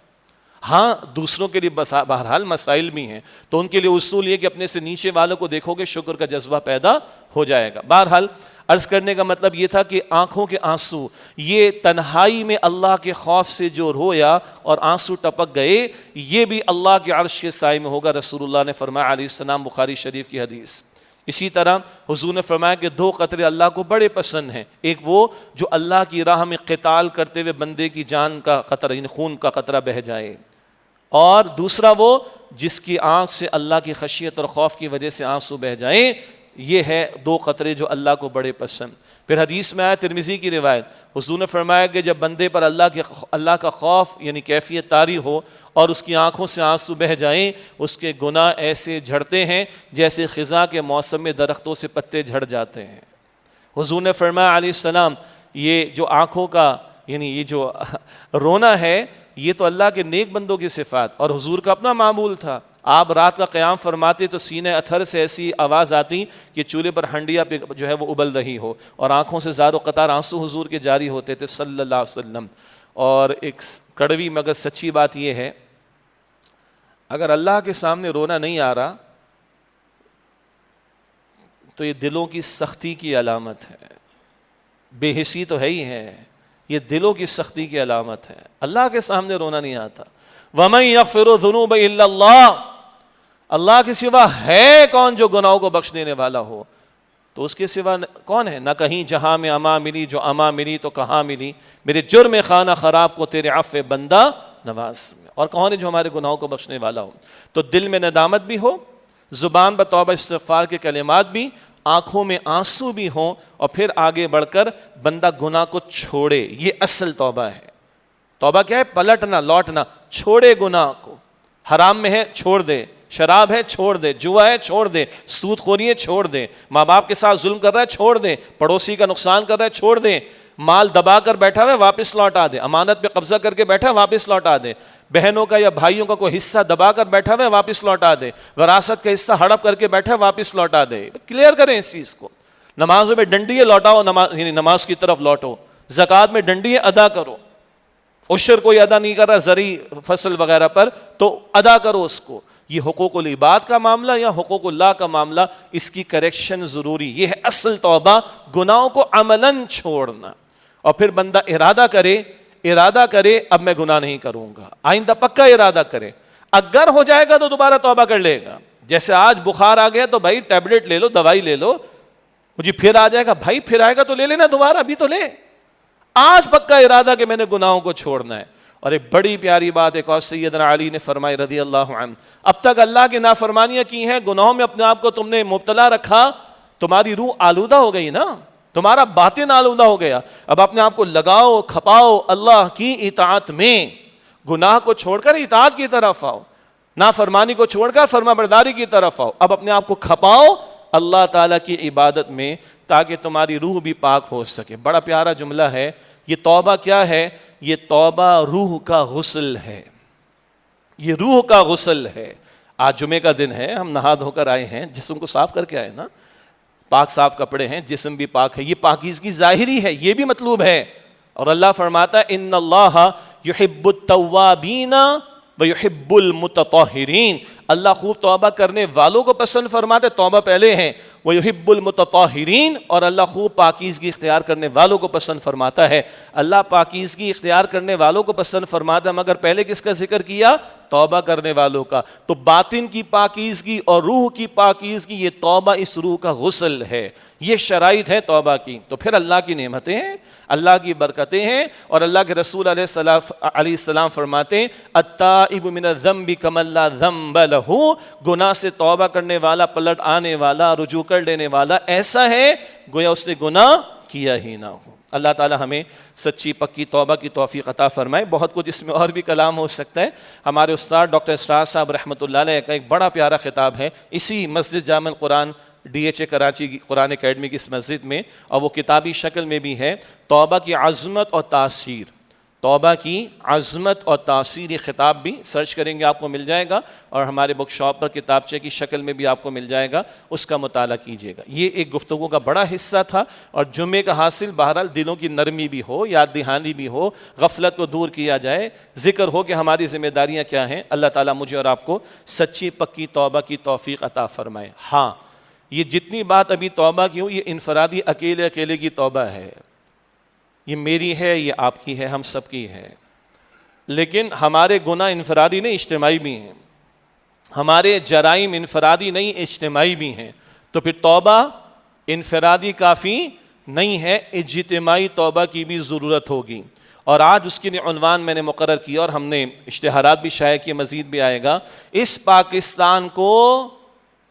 ہاں, دوسروں کے لیے بہرحال مسائل بھی ہیں, تو ان کے لیے اصول یہ کہ اپنے سے نیچے والوں کو دیکھو گے شکر کا جذبہ پیدا ہو جائے گا. بہرحال عرض کرنے کا مطلب یہ تھا کہ آنکھوں کے آنسو, یہ تنہائی میں اللہ کے خوف سے جو رویا اور آنسو ٹپک گئے, یہ بھی اللہ کے عرش کے سائے میں ہوگا. رسول اللہ نے فرمایا علیہ السلام, بخاری شریف کی حدیث. اسی طرح حضور نے فرمایا کہ 2 قطرے اللہ کو بڑے پسند ہیں. ایک وہ جو اللہ کی راہ میں قتال کرتے ہوئے بندے کی جان کا قطرہ یعنی خون کا قطرہ بہہ جائے, اور دوسرا وہ جس کی آنکھ سے اللہ کی خشیت اور خوف کی وجہ سے آنسو بہہ جائیں. یہ ہے 2 قطرے جو اللہ کو بڑے پسند. پھر حدیث میں آیا, ترمذی کی روایت, حضور نے فرمایا کہ جب بندے پر اللہ کا خوف یعنی کیفیت طاری ہو اور اس کی آنکھوں سے آنسو بہہ جائیں, اس کے گناہ ایسے جھڑتے ہیں جیسے خزاں کے موسم میں درختوں سے پتے جھڑ جاتے ہیں. حضور نے فرمایا علیہ السلام, یہ جو آنکھوں کا یعنی یہ جو رونا ہے, یہ تو اللہ کے نیک بندوں کی صفات, اور حضور کا اپنا معمول تھا. آپ رات کا قیام فرماتے تو سینے اتھر سے ایسی آواز آتی کہ چولہے پر ہنڈیا پہ جو ہے وہ ابل رہی ہو، اور آنکھوں سے زار و قطار آنسو حضور کے جاری ہوتے تھے صلی اللہ علیہ وسلم۔ اور ایک کڑوی مگر سچی بات یہ ہے، اگر اللہ کے سامنے رونا نہیں آ رہا تو یہ دلوں کی سختی کی علامت ہے، بے حسی تو ہے ہی ہے، یہ دلوں کی سختی کی علامت ہے۔ اللہ کے سامنے رونا نہیں آتا۔ وَمَن يَغْفِرُ الذُّنُوبَ إِلَّا اللَّهُ، اللہ کے سوا ہے کون جو گناہوں کو بخش دینے والا ہو؟ تو اس کے سوا کون ہے؟ نہ کہیں جہاں میں اما ملی، جو اما ملی تو کہاں ملی، میرے جرم خانہ خراب کو تیرے عفو بندہ نواز میں۔ اور کون ہے جو ہمارے گناہوں کو بخشنے والا ہو؟ تو دل میں ندامت بھی ہو، زبان پر توبہ استغفار کے کلمات بھی، آنکھوں میں آنسو بھی ہوں، اور پھر آگے بڑھ کر بندہ گناہ کو چھوڑے۔ یہ اصل توبہ ہے۔ توبہ کیا ہے؟ پلٹنا، لوٹنا، چھوڑے گناہ کو۔ حرام میں ہے چھوڑ دے، شراب ہے چھوڑ دے، جوا ہے چھوڑ دے، سود خوری ہے چھوڑ دے، ماں باپ کے ساتھ ظلم کر رہا ہے چھوڑ دے، پڑوسی کا نقصان کر رہا ہے چھوڑ دے، مال دبا کر بیٹھا ہوا ہے واپس لوٹا دے، امانت پہ قبضہ کر کے بیٹھا ہے واپس لوٹا دے، بہنوں کا یا بھائیوں کا کوئی حصہ دبا کر بیٹھا ہوا ہے واپس لوٹا دے، وراثت کا حصہ ہڑپ کر کے بیٹھا ہے واپس لوٹا دے۔ کلیئر کریں اس چیز کو۔ نمازوں میں ڈنڈی ہے لوٹاؤ، یعنی نماز کی طرف لوٹو۔ زکوٰۃ میں ڈنڈی ہے ادا کرو۔ عشر کوئی ادا نہیں کر رہا زرعی فصل وغیرہ پر تو ادا کرو اس کو۔ یہ حقوق العباد کا معاملہ یا حقوق اللہ کا معاملہ، اس کی کریکشن ضروری۔ یہ ہے اصل توبہ، گناہوں کو عملاً چھوڑنا۔ اور پھر بندہ ارادہ کرے اب میں گناہ نہیں کروں گا، آئندہ پکا ارادہ کرے۔ اگر ہو جائے گا تو دوبارہ توبہ کر لے گا۔ جیسے آج بخار آ گیا تو بھائی ٹیبلٹ لے لو، دوائی لے لو، مجھے پھر آ جائے گا، بھائی پھر آئے گا تو لے لینا دوبارہ، ابھی تو لے۔ آج پکا ارادہ کہ میں نے گناہوں کو چھوڑنا ہے۔ اور ایک بڑی پیاری بات ایک اور سیدنا علی نے فرمائی رضی اللہ عنہ، اب تک اللہ کی نافرمانیاں کی ہیں، گناہوں میں اپنے آپ کو تم نے مبتلا رکھا، تمہاری روح آلودہ ہو گئی نا، تمہارا باطن آلودہ ہو گیا۔ اب اپنے آپ کو لگاؤ کھپاؤ اللہ کی اطاعت میں، گناہ کو چھوڑ کر اطاعت کی طرف آؤ، نافرمانی کو چھوڑ کر فرما برداری کی طرف آؤ۔ اب اپنے آپ کو کھپاؤ اللہ تعالیٰ کی عبادت میں تاکہ تمہاری روح بھی پاک ہو سکے۔ بڑا پیارا جملہ ہے یہ۔ توبہ کیا ہے؟ یہ توبہ روح کا غسل ہے، یہ روح کا غسل ہے۔ آج جمعے کا دن ہے، ہم نہا دھو کر آئے ہیں، جسم کو صاف کر کے آئے نا، پاک صاف کپڑے ہیں، جسم بھی پاک ہے، یہ پاکیزگی ظاہری ہے، یہ بھی مطلوب ہے۔ اور اللہ فرماتا ہے ان اللہ یحب التوابین ویحب المتطہرین، اللہ خوب توبہ کرنے والوں کو پسند فرماتے، توبہ پہلے ہیں، ویحب المتطہرین، اور اللہ خوب پاکیزگی اختیار کرنے والوں کو پسند فرماتا ہے۔ اللہ پاکیزگی اختیار کرنے والوں کو پسند فرماتا ہے، مگر پہلے کس کا ذکر کیا؟ توبہ کرنے والوں کا۔ تو باطن کی پاکیزگی اور روح کی پاکیزگی، یہ توبہ اس روح کا غسل ہے، یہ شرائط ہے توبہ کی۔ تو پھر اللہ کی نعمتیں ہیں، اللہ کی برکتیں ہیں، اور اللہ کے رسول علیہ السلام فرماتے ہیں التائب من الذنب کمن لا ذنب لہ، گناہ سے توبہ کرنے والا، پلٹ آنے والا، رجوع کر لینے والا ایسا ہے گویا اس نے گناہ کیا ہی نہ ہو۔ اللہ تعالی ہمیں سچی پکی توبہ کی توفیق عطا فرمائے۔ بہت کچھ اس میں اور بھی کلام ہو سکتا ہے۔ ہمارے استاد ڈاکٹر اسرار صاحب رحمۃ اللہ علیہ کا ایک بڑا پیارا خطاب ہے اسی مسجد جامع القرآن DHA کراچی کی قرآن اکیڈمی کی اس مسجد میں، اور وہ کتابی شکل میں بھی ہے، توبہ کی عظمت اور تاثیر۔ توبہ کی عظمت اور تاثیر، یہ خطاب بھی سرچ کریں گے آپ کو مل جائے گا، اور ہمارے بک شاپ پر کتابچے کی شکل میں بھی آپ کو مل جائے گا، اس کا مطالعہ کیجیے گا۔ یہ ایک گفتگو کا بڑا حصہ تھا، اور جمعے کا حاصل بہرحال دلوں کی نرمی بھی ہو، یاد دہانی بھی ہو، غفلت کو دور کیا جائے، ذکر ہو کہ ہماری ذمہ داریاں کیا ہیں۔ اللہ تعالیٰ مجھے اور آپ کو سچی پکی توبہ کی توفیق عطا فرمائے۔ ہاں، یہ جتنی بات ابھی توبہ کی ہو، یہ انفرادی اکیلے کی توبہ ہے، یہ میری ہے، یہ آپ کی ہے، ہم سب کی ہے۔ لیکن ہمارے گناہ انفرادی نہیں، اجتماعی بھی ہیں، ہمارے جرائم انفرادی نہیں، اجتماعی بھی ہیں۔ تو پھر توبہ انفرادی کافی نہیں ہے، اجتماعی توبہ کی بھی ضرورت ہوگی۔ اور آج اس کی عنوان میں نے مقرر کیا، اور ہم نے اشتہارات بھی شائع کیے، مزید بھی آئے گا، اس پاکستان کو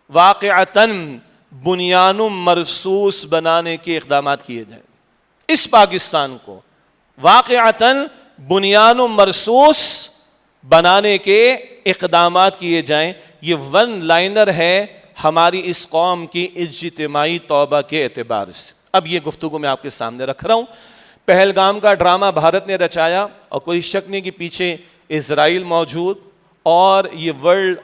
واقعتاً بنیان مرصوص بنانے کے اقدامات کیے جائیں۔ اس پاکستان کو واقعتاً بنیان مرصوص بنانے کے اقدامات کیے جائیں۔ یہ ون لائنر ہے ہماری اس قوم کی اجتماعی توبہ کے اعتبار سے۔ اب یہ گفتگو میں آپ کے سامنے رکھ رہا ہوں۔ پہلگام کا ڈرامہ بھارت نے رچایا، اور کوئی شک نہیں کہ پیچھے اسرائیل موجود، اور یہ ورلڈ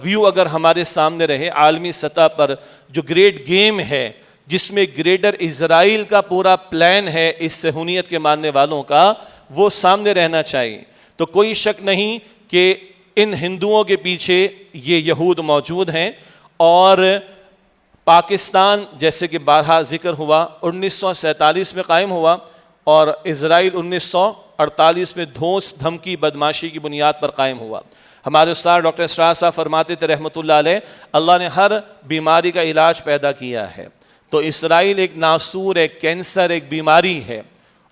ویو اگر ہمارے سامنے رہے عالمی سطح پر، جو گریٹ گیم ہے جس میں گریٹر اسرائیل کا پورا پلان ہے اس صہیونیت کے ماننے والوں کا، وہ سامنے رہنا چاہیے. تو کوئی شک نہیں کہ ان ہندوؤں کے پیچھے یہ یہود موجود ہیں. اور پاکستان جیسے کہ بارہا ذکر ہوا 1947 میں قائم ہوا، اور اسرائیل 1948 میں دھوس دھمکی بدماشی کی بنیاد پر قائم ہوا. ہمارے استاد ڈاکٹر اسرار صاحب فرماتے تھے رحمۃ اللہ علیہ، اللہ نے ہر بیماری کا علاج پیدا کیا ہے. تو اسرائیل ایک ناسور، ایک کینسر، ایک بیماری ہے،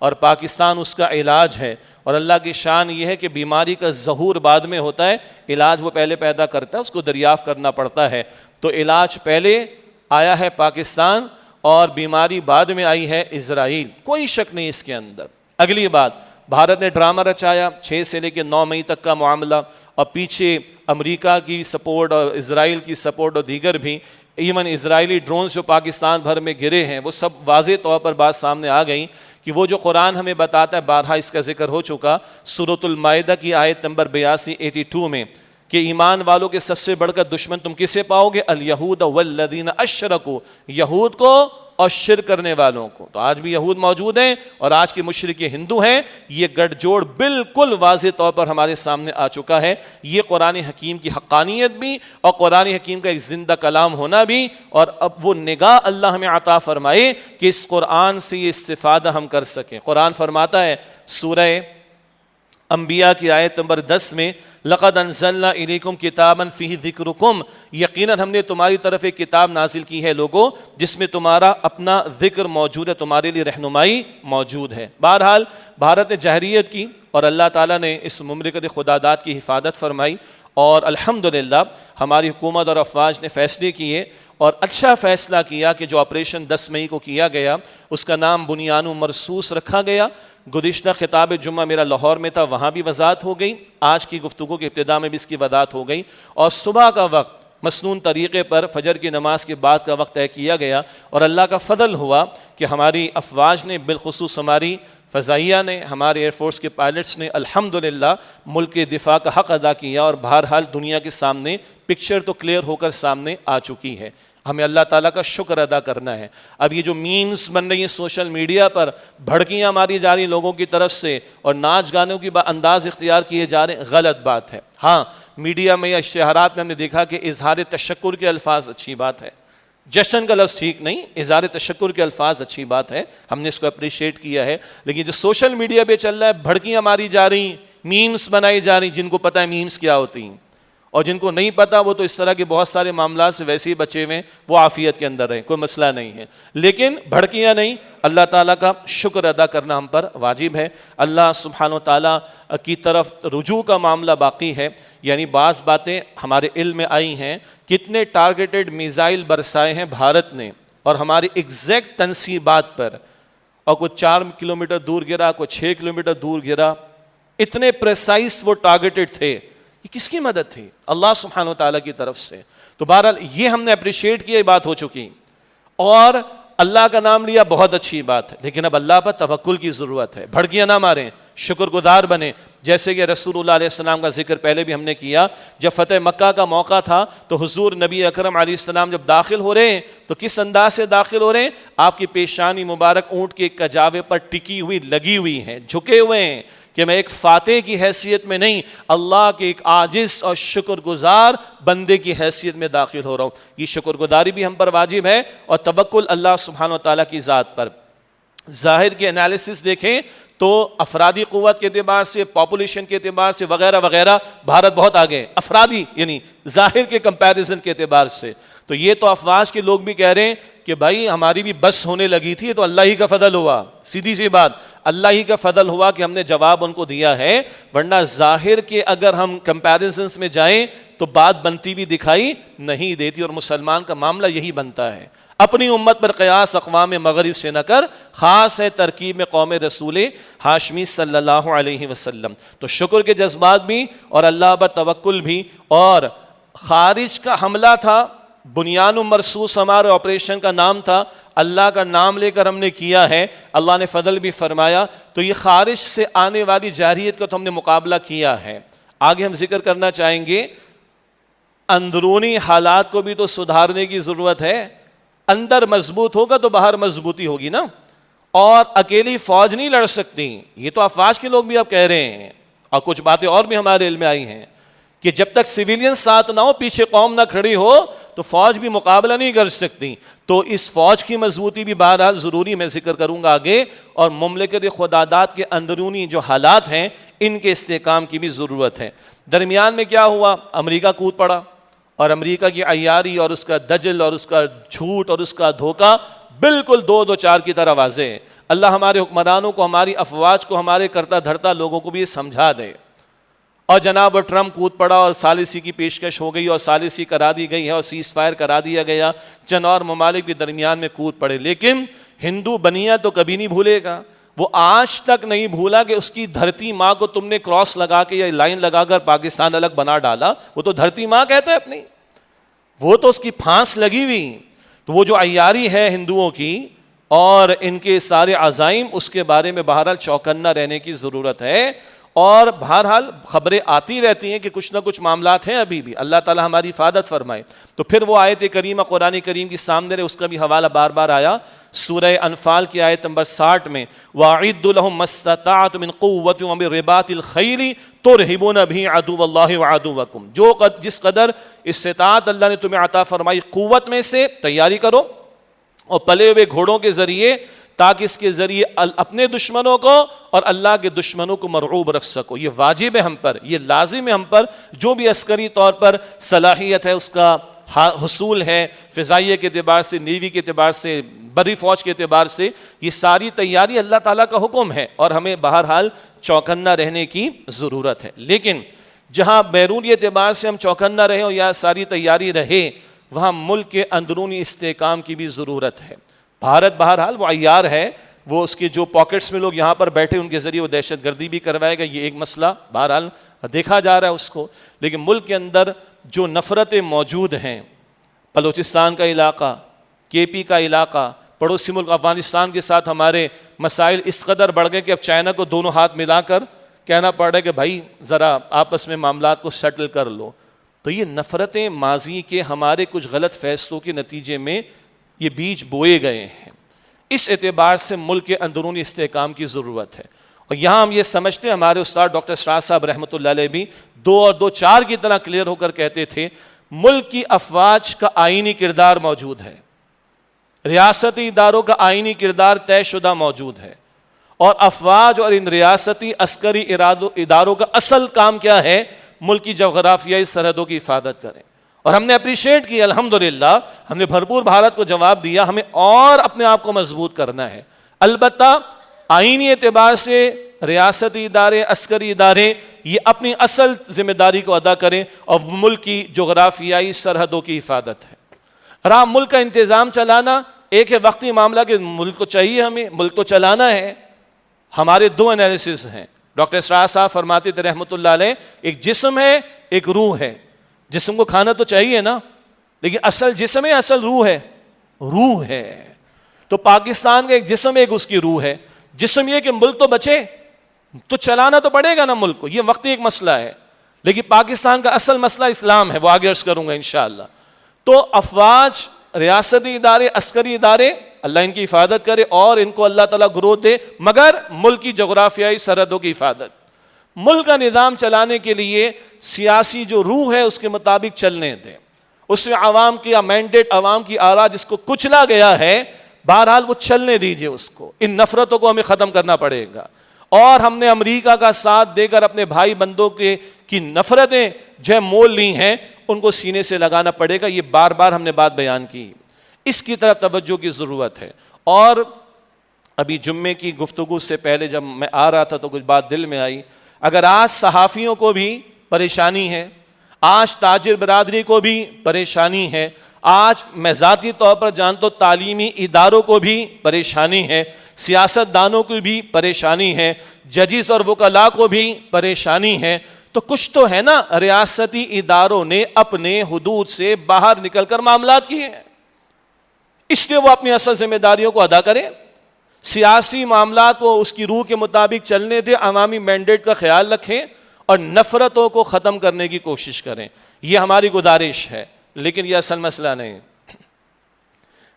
اور پاکستان اس کا علاج ہے. اور اللہ کی شان یہ ہے کہ بیماری کا ظہور بعد میں ہوتا ہے، علاج وہ پہلے پیدا کرتا ہے، اس کو دریافت کرنا پڑتا ہے. تو علاج پہلے آیا ہے پاکستان اور بیماری بعد میں آئی ہے اسرائیل، کوئی شک نہیں اس کے اندر. اگلی بات، بھارت نے ڈرامہ رچایا 6 سے لے کے 9 مئی تک کا معاملہ، اور پیچھے امریکہ کی سپورٹ اور اسرائیل کی سپورٹ اور دیگر بھی، ایون اسرائیلی ڈرونز جو پاکستان بھر میں گرے ہیں، وہ سب واضح طور پر بات سامنے آ گئی کہ وہ جو قرآن ہمیں بتاتا ہے، بارہا اس کا ذکر ہو چکا سورۃ المائدہ کی آیت نمبر 82 میں، کہ ایمان والوں کے سب سے بڑھ کر دشمن تم کسے پاؤ گے؟ الیہود والذین اشرکوا، یہود کو اور شرک کرنے والوں کو. تو آج بھی یہود موجود ہیں اور آج کے مشرک ہندو ہیں. یہ گٹھ جوڑ بالکل واضح طور پر ہمارے سامنے آ چکا ہے. یہ قرآن حکیم کی حقانیت بھی اور قرآن حکیم کا ایک زندہ کلام ہونا بھی، اور اب وہ نگاہ اللہ ہمیں عطا فرمائے کہ اس قرآن سے یہ استفادہ ہم کر سکیں. قرآن فرماتا ہے سورہ انبیاء کی آیت نمبر 10 میں، لقد انزلنا الیکم کتابا فیہ ذکرکم، یقیناً ہم نے تمہاری طرف ایک کتاب نازل کی ہے لوگوں جس میں تمہارا اپنا ذکر موجود ہے، تمہارے لیے رہنمائی موجود ہے. بہرحال بھارت نے جہریت کی اور اللہ تعالیٰ نے اس مملکت خداداد کی حفاظت فرمائی، اور الحمدللہ ہماری حکومت اور افواج نے فیصلے کیے، اور اچھا فیصلہ کیا کہ جو آپریشن 10 مئی کو کیا گیا اس کا نام بنیان مرصوص رکھا گیا. گزشتہ خطاب جمعہ میرا لاہور میں تھا، وہاں بھی وضاحت ہو گئی، آج کی گفتگو کے ابتدا میں بھی اس کی وضاحت ہو گئی. اور صبح کا وقت مسنون طریقے پر فجر کی نماز کے بعد کا وقت طے کیا گیا، اور اللہ کا فضل ہوا کہ ہماری افواج نے، بالخصوص ہماری فضائیہ نے، ہمارے ایئر فورس کے پائلٹس نے الحمدللہ ملک کے دفاع کا حق ادا کیا، اور بہرحال دنیا کے سامنے پکچر تو کلیئر ہو کر سامنے آ چکی ہے. ہمیں اللہ تعالیٰ کا شکر ادا کرنا ہے. اب یہ جو میمز بن رہی ہیں سوشل میڈیا پر، بھڑکیاں ماری جا رہی لوگوں کی طرف سے، اور ناچ گانوں کی انداز اختیار کیے جا رہے ہیں، غلط بات ہے. ہاں میڈیا میں یا اشتہارات میں ہم نے دیکھا کہ اظہار تشکر کے الفاظ اچھی بات ہے، جشن کا لفظ ٹھیک نہیں، اظہار تشکر کے الفاظ اچھی بات ہے، ہم نے اس کو اپریشیٹ کیا ہے. لیکن جو سوشل میڈیا پہ چل رہا ہے، بھڑکیاں ماری جا رہی، میمز بنائی جا رہی، جن کو پتہ ہے میمز کیا ہوتی ہیں اور جن کو نہیں پتا وہ تو اس طرح کے بہت سارے معاملات سے ویسے ہی بچے ہوئے، وہ عافیت کے اندر رہیں، کوئی مسئلہ نہیں ہے. لیکن بھڑکیاں نہیں، اللہ تعالیٰ کا شکر ادا کرنا ہم پر واجب ہے. اللہ سبحانہ و تعالیٰ کی طرف رجوع کا معاملہ باقی ہے. یعنی بعض باتیں ہمارے علم میں آئی ہیں، کتنے ٹارگیٹڈ میزائل برسائے ہیں بھارت نے، اور ہماری ایگزیکٹ تنصیبات پر، اور کوئی 4 کلومیٹر دور گرا، کوئی 6 کلومیٹر دور گرا، اتنے پریسائز وہ ٹارگیٹڈ تھے. یہ کس کی مدد تھی؟ اللہ سبحانہ و تعالیٰ کی طرف سے. تو بہرحال یہ ہم نے اپریشیٹ کیا، یہ بات ہو چکی، اور اللہ کا نام لیا، بہت اچھی بات ہے. لیکن اب اللہ پر توکل کی ضرورت ہے. بھڑکیاں نہ ماریں، شکر گزار بنیں. جیسے کہ رسول اللہ علیہ السلام کا ذکر پہلے بھی ہم نے کیا، جب فتح مکہ کا موقع تھا تو حضور نبی اکرم علیہ السلام جب داخل ہو رہے ہیں تو کس انداز سے داخل ہو رہے ہیں؟ آپ کی پیشانی مبارک اونٹ کے کجاوے پر ٹکی ہوئی، لگی ہوئی ہیں، جھکے ہوئے ہیں، کہ میں ایک فاتح کی حیثیت میں نہیں، اللہ کے ایک عاجز اور شکر گزار بندے کی حیثیت میں داخل ہو رہا ہوں. یہ شکر گزاری بھی ہم پر واجب ہے، اور توکل اللہ سبحانہ و تعالیٰ کی ذات پر. ظاہر کے انالیسس دیکھیں تو افرادی قوت کے اعتبار سے، پاپولیشن کے اعتبار سے وغیرہ وغیرہ بھارت بہت آگے، افرادی یعنی ظاہر کے کمپیریزن کے اعتبار سے. تو یہ تو افواج کے لوگ بھی کہہ رہے ہیں کہ بھائی ہماری بھی بس ہونے لگی تھی، تو اللہ ہی کا فضل ہوا. سیدھی سی بات، اللہ ہی کا فضل ہوا کہ ہم نے جواب ان کو دیا ہے، ورنہ ظاہر کے اگر ہم کمپیریزنس میں جائیں تو بات بنتی بھی دکھائی نہیں دیتی. اور مسلمان کا معاملہ یہی بنتا ہے، اپنی امت پر قیاس اقوام مغرب سے نہ کر، خاص ہے ترکیب میں قوم رسول ہاشمی صلی اللہ علیہ وسلم. تو شکر کے جذبات بھی اور اللہ پر توکل بھی. اور خارج کا حملہ تھا، بنیان مرصوص ہمارے آپریشن کا نام تھا، اللہ کا نام لے کر ہم نے کیا ہے، اللہ نے فضل بھی فرمایا. تو یہ خارج سے آنے والی جارحیت کا تو ہم نے مقابلہ کیا ہے. آگے ہم ذکر کرنا چاہیں گے اندرونی حالات کو بھی تو سدھارنے کی ضرورت ہے. اندر مضبوط ہوگا تو باہر مضبوطی ہوگی نا. اور اکیلی فوج نہیں لڑ سکتی, یہ تو افواج کے لوگ بھی اب کہہ رہے ہیں, اور کچھ باتیں اور بھی ہمارے علم میں آئی ہیں کہ جب تک سویلین ساتھ نہ ہو, پیچھے قوم نہ کھڑی ہو, تو فوج بھی مقابلہ نہیں کر سکتی. تو اس فوج کی مضبوطی بھی بہرحال ضروری, میں ذکر کروں گا آگے. اور مملکت خداداد کے اندرونی جو حالات ہیں ان کے استحکام کی بھی ضرورت ہے. درمیان میں کیا ہوا, امریکہ کود پڑا, اور امریکہ کی عیاری اور اس کا دجل اور اس کا جھوٹ اور اس کا دھوکہ بالکل 2-2-4 کی طرح واضح ہے. اللہ ہمارے حکمرانوں کو, ہماری افواج کو, ہمارے کرتا دھرتا لوگوں کو بھی یہ سمجھا دے. اور جناب ٹرمپ کود پڑا اور ثالثی کی پیشکش ہو گئی اور ثالثی کرا دی گئی ہے اور سیز فائر کرا دیا گیا, چند اور ممالک بھی درمیان میں کود پڑے. لیکن ہندو بنیا تو کبھی نہیں بھولے گا, وہ آج تک نہیں بھولا کہ اس کی دھرتی ماں کو تم نے کراس لگا کے یا لائن لگا کر پاکستان الگ بنا ڈالا. وہ تو دھرتی ماں کہتا ہے اپنی, وہ تو اس کی پھانس لگی ہوئی. تو وہ جو عیاری ہے ہندوؤں کی اور ان کے سارے عزائم, اس کے بارے میں بہرحال چوکنا رہنے کی ضرورت ہے. اور بہرحال خبریں آتی رہتی ہیں کہ کچھ نہ کچھ معاملات ہیں ابھی بھی, اللہ تعالی ہماری حفاظت فرمائے. تو پھر وہ آیت کریمہ قرآن کریم کی سامنے رہے, اس کا بھی حوالہ بار بار آیا سورہ انفال کی آیت نمبر 60 میں, وَأَعِدُّوا لَهُم مَّا اسْتَطَعْتُم مِّن قُوَّةٍ وَمِن رِّبَاطِ الْخَيْلِ تُرْهِبُونَ بِهِ عَدُوَّ اللَّهِ وَعَدُوَّكُمْ. جس قدر استطاعت اللہ نے تمہیں عطا فرمائی قوت میں سے تیاری کرو, اور پلے ہوئے گھوڑوں کے ذریعے, تاکہ اس کے ذریعے اپنے دشمنوں کو اور اللہ کے دشمنوں کو مرعوب رکھ سکو. یہ واجب ہے ہم پر, یہ لازم ہے ہم پر. جو بھی عسکری طور پر صلاحیت ہے, اس کا حصول ہے, فضائیہ کے اعتبار سے, نیوی کے اعتبار سے, بری فوج کے اعتبار سے, یہ ساری تیاری اللہ تعالیٰ کا حکم ہے, اور ہمیں بہرحال چوکنا رہنے کی ضرورت ہے. لیکن جہاں بیرونی اعتبار سے ہم چوکنا رہے اور یا ساری تیاری رہے, وہاں ملک کے اندرونی استحکام کی بھی ضرورت ہے. بھارت بہرحال وہ عیار ہے, وہ اس کے جو پاکٹس میں لوگ یہاں پر بیٹھے ان کے ذریعے وہ دہشت گردی بھی کروائے گا, یہ ایک مسئلہ بہرحال دیکھا جا رہا ہے اس کو. لیکن ملک کے اندر جو نفرتیں موجود ہیں, بلوچستان کا علاقہ, کے پی کا علاقہ, پڑوسی ملک افغانستان کے ساتھ ہمارے مسائل اس قدر بڑھ گئے کہ اب چائنا کو دونوں ہاتھ ملا کر کہنا پڑ رہا ہے کہ بھائی ذرا آپس میں معاملات کو سیٹل کر لو. تو یہ نفرتیں ماضی کے ہمارے کچھ غلط فیصلوں کے نتیجے میں یہ بیج بوئے گئے ہیں. اس اعتبار سے ملک کے اندرونی استحکام کی ضرورت ہے. اور یہاں ہم یہ سمجھتے ہیں, ہمارے استاد ڈاکٹر اسرار صاحب رحمۃ اللہ علیہ بھی 2 اور 2 4 کی طرح کلیئر ہو کر کہتے تھے, ملک کی افواج کا آئینی کردار موجود ہے, ریاستی اداروں کا آئینی کردار طے شدہ موجود ہے, اور افواج اور ان ریاستی عسکری اداروں کا اصل کام کیا ہے, ملک کی جغرافیائی سرحدوں کی حفاظت کریں. اور ہم نے اپریشیٹ کیا, الحمدللہ ہم نے بھرپور بھارت کو جواب دیا, ہمیں اور اپنے آپ کو مضبوط کرنا ہے. البتہ آئینی اعتبار سے ریاستی ادارے, عسکری ادارے یہ اپنی اصل ذمہ داری کو ادا کریں, اور ملک کی جغرافیائی سرحدوں کی حفاظت ہے. رہا ملک کا انتظام چلانا, ایک ہے وقتی معاملہ کہ ملک کو چاہیے, ہمیں ملک کو چلانا ہے. ہمارے 2 انالیسز ہیں. ڈاکٹر اسرار صاحب فرماتے تھے رحمۃ اللہ علیہ, ایک جسم ہے, ایک روح ہے. جسم کو کھانا تو چاہیے نا, لیکن اصل جسم ہے, اصل روح ہے, روح ہے. تو پاکستان کا ایک جسم ہے, ایک اس کی روح ہے. جسم یہ کہ ملک تو بچے, تو چلانا تو پڑے گا نا ملک کو, یہ وقتی ایک مسئلہ ہے. لیکن پاکستان کا اصل مسئلہ اسلام ہے, وہ آگے عرض کروں گا انشاءاللہ. تو افواج, ریاستی ادارے, عسکری ادارے, اللہ ان کی حفاظت کرے اور ان کو اللہ تعالیٰ گروہ دے, مگر ملک کی جغرافیائی سرحدوں کی حفاظت. ملک کا نظام چلانے کے لیے سیاسی جو روح ہے اس کے مطابق چلنے دیں. اس میں عوام کی مینڈیٹ, عوام کی آراء جس کو کچلا گیا ہے, بہرحال وہ چلنے دیجئے اس کو. ان نفرتوں کو ہمیں ختم کرنا پڑے گا. اور ہم نے امریکہ کا ساتھ دے کر اپنے بھائی بندوں کی نفرتیں جو مول لی ہیں ان کو سینے سے لگانا پڑے گا. یہ بار بار ہم نے بات بیان کی, اس کی طرف توجہ کی ضرورت ہے. اور ابھی جمعے کی گفتگو سے پہلے جب میں آ رہا تھا تو کچھ بات دل میں آئی. اگر آج صحافیوں کو بھی پریشانی ہے, آج تاجر برادری کو بھی پریشانی ہے, آج میں ذاتی طور پر جانتا ہوں تعلیمی اداروں کو بھی پریشانی ہے, سیاست دانوں کو بھی پریشانی ہے, ججز اور وکلاء کو بھی پریشانی ہے, تو کچھ تو ہے نا ریاستی اداروں نے اپنے حدود سے باہر نکل کر معاملات کیے ہیں. اس لیے وہ اپنی اصل ذمہ داریوں کو ادا کریں, سیاسی معاملات کو اس کی روح کے مطابق چلنے دیں, عوامی مینڈیٹ کا خیال رکھیں اور نفرتوں کو ختم کرنے کی کوشش کریں. یہ ہماری گزارش ہے، لیکن یہ اصل مسئلہ نہیں۔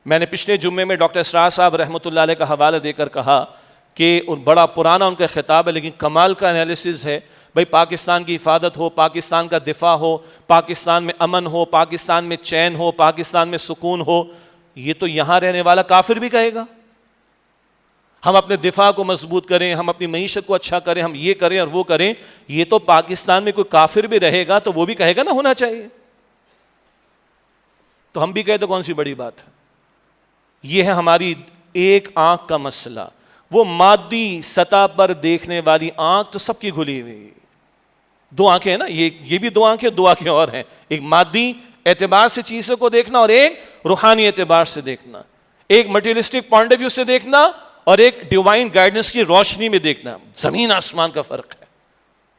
میں نے پچھلے جمعے میں ڈاکٹر اسرار صاحب رحمۃ اللہ علیہ کا حوالہ دے کر کہا کہ بڑا پرانا ان کا خطاب ہے، لیکن کمال کا انالیسز ہے۔ بھائی پاکستان کی حفاظت ہو، پاکستان کا دفاع ہو، پاکستان میں امن ہو، پاکستان میں چین ہو، پاکستان میں سکون ہو، یہ تو یہاں رہنے والا کافر بھی کہے گا۔ ہم اپنے دفاع کو مضبوط کریں، ہم اپنی معیشت کو اچھا کریں، ہم یہ کریں اور وہ کریں، یہ تو پاکستان میں کوئی کافر بھی رہے گا تو وہ بھی کہے گا نا ہونا چاہیے۔ تو ہم بھی کہے تو کون سی بڑی بات ہے؟ یہ ہے ہماری ایک آنکھ کا مسئلہ۔ وہ مادی سطح پر دیکھنے والی آنکھ تو سب کی کھلی ہوئی، دو آنکھیں ہیں نا، یہ بھی دو آنکھیں، دو آنکھیں اور ہیں، ایک مادی اعتبار سے چیزوں کو دیکھنا اور ایک روحانی اعتبار سے دیکھنا، ایک مٹیریلسٹک پوائنٹ آف ویو سے دیکھنا اور ایک ڈیوائن گائیڈنس کی روشنی میں دیکھنا، زمین آسمان کا فرق ہے۔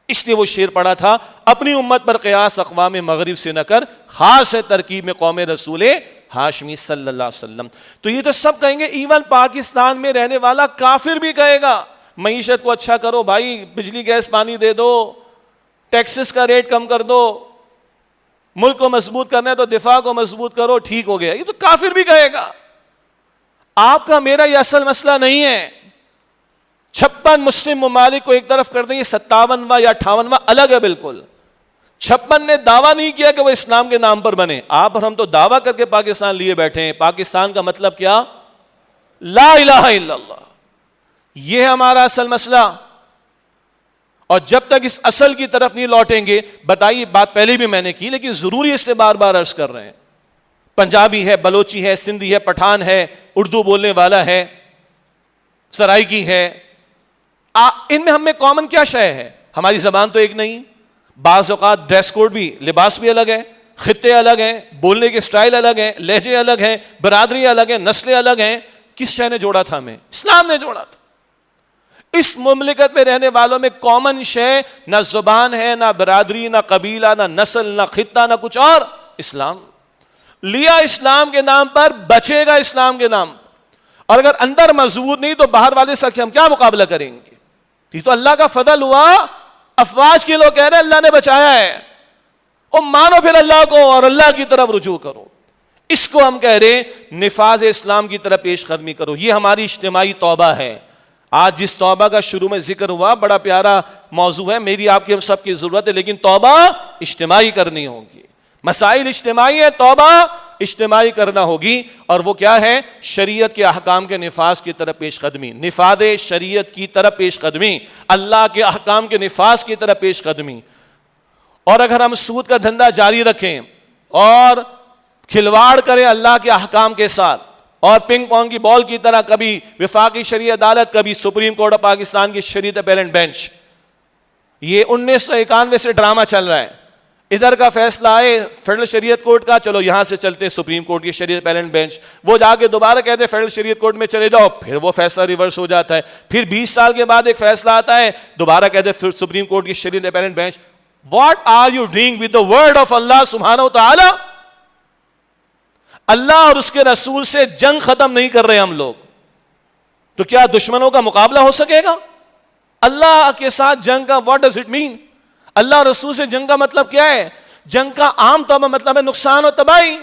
اس لیے وہ شعر پڑھا تھا، اپنی امت پر قیاس اقوام مغرب سے نہ کر، خاص ہے ترکیب میں قوم رسول ہاشمی صلی اللہ علیہ وسلم۔ تو یہ تو سب کہیں گے، ایون پاکستان میں رہنے والا کافر بھی کہے گا معیشت کو اچھا کرو بھائی، بجلی گیس پانی دے دو، ٹیکسز کا ریٹ کم کر دو، ملک کو مضبوط کرنا ہے تو دفاع کو مضبوط کرو، ٹھیک ہو گیا۔ یہ تو کافر بھی کہے گا۔ آپ کا میرا یہ اصل مسئلہ نہیں ہے۔ 56 مسلم ممالک کو ایک طرف کر دیں، یہ 57واں یا 58واں الگ ہے بالکل۔ 56 نے دعویٰ نہیں کیا کہ وہ اسلام کے نام پر بنے، آپ اور ہم تو دعویٰ کر کے پاکستان لیے بیٹھے ہیں۔ پاکستان کا مطلب کیا؟ لا الہ الا اللہ۔ یہ ہے ہمارا اصل مسئلہ، اور جب تک اس اصل کی طرف نہیں لوٹیں گے، بتائیے، بات پہلے بھی میں نے کی لیکن ضروری اس لیے بار بار عرض کر رہے ہیں، پنجابی ہے، بلوچی ہے، سندھی ہے، پٹھان ہے، اردو بولنے والا ہے، سرائکی ہے، ان میں ہم میں کامن کیا شے ہے؟ ہماری زبان تو ایک نہیں، بعض اوقات ڈریس کوڈ بھی، لباس بھی الگ ہے، خطے الگ ہیں، بولنے کے سٹائل الگ ہیں، لہجے الگ ہیں، برادری الگ ہیں، نسلیں الگ ہیں۔ کس شے نے جوڑا تھا ہمیں؟ اسلام نے جوڑا تھا۔ اس مملکت میں رہنے والوں میں کامن شے نہ زبان ہے، نہ برادری، نہ قبیلہ، نہ نسل، نہ خطہ، نہ کچھ اور، اسلام لیا۔ اسلام کے نام پر بچے گا، اسلام کے نام پر، اور اگر اندر مضبوط نہیں تو باہر والے سے ہم کیا مقابلہ کریں گے؟ یہ تو اللہ کا فضل ہوا، افواج کے لوگ کہہ رہے ہیں اللہ نے بچایا ہے، اور مانو پھر اللہ کو اور اللہ کی طرف رجوع کرو۔ اس کو ہم کہہ رہے ہیں نفاذ اسلام کی طرف پیش قدمی کرو۔ یہ ہماری اجتماعی توبہ ہے۔ آج جس توبہ کا شروع میں ذکر ہوا، بڑا پیارا موضوع ہے، میری آپ کی ہم سب کی ضرورت ہے، لیکن توبہ اجتماعی کرنی ہوگی۔ مسائل اجتماعی ہے، توبہ اجتماعی کرنا ہوگی، اور وہ کیا ہے؟ شریعت کے احکام کے نفاذ کی طرف پیش قدمی، نفاذ شریعت کی طرف پیش قدمی، اللہ کے احکام کے نفاذ کی طرف پیش قدمی۔ اور اگر ہم سود کا دھندا جاری رکھیں اور کھلواڑ کریں اللہ کے احکام کے ساتھ، اور پنگ پونگ کی بال کی طرح کبھی وفاقی شرعی عدالت، کبھی سپریم کورٹ آف پاکستان کی شریعت اپیلنٹ بینچ، یہ 1991 سے ڈرامہ چل رہا ہے۔ ادھر کا فیصلہ آئے فیڈرل شریعت کورٹ کا، چلو یہاں سے چلتے سپریم کورٹ کی شریعت اپیلنٹ بینچ، وہ جا کے دوبارہ کہتے ہیں فیڈرل شریعت کورٹ میں چلے جاؤ، پھر وہ فیصلہ ریورس ہو جاتا ہے، پھر 20 سال کے بعد ایک فیصلہ آتا ہے، دوبارہ کہتے ہیں سپریم کورٹ کی شریعت اپیلنٹ bench. What are you doing with the word of Allah سبحانہ و تعالی؟ اللہ اور اس کے رسول سے جنگ ختم نہیں کر رہے ہم لوگ، تو کیا دشمنوں کا مقابلہ ہو سکے گا؟ اللہ کے ساتھ جنگ کا what does it mean؟ اللہ اور رسول سے جنگ کا مطلب کیا ہے؟ جنگ کا عام طور پر مطلب ہے نقصان و تباہی۔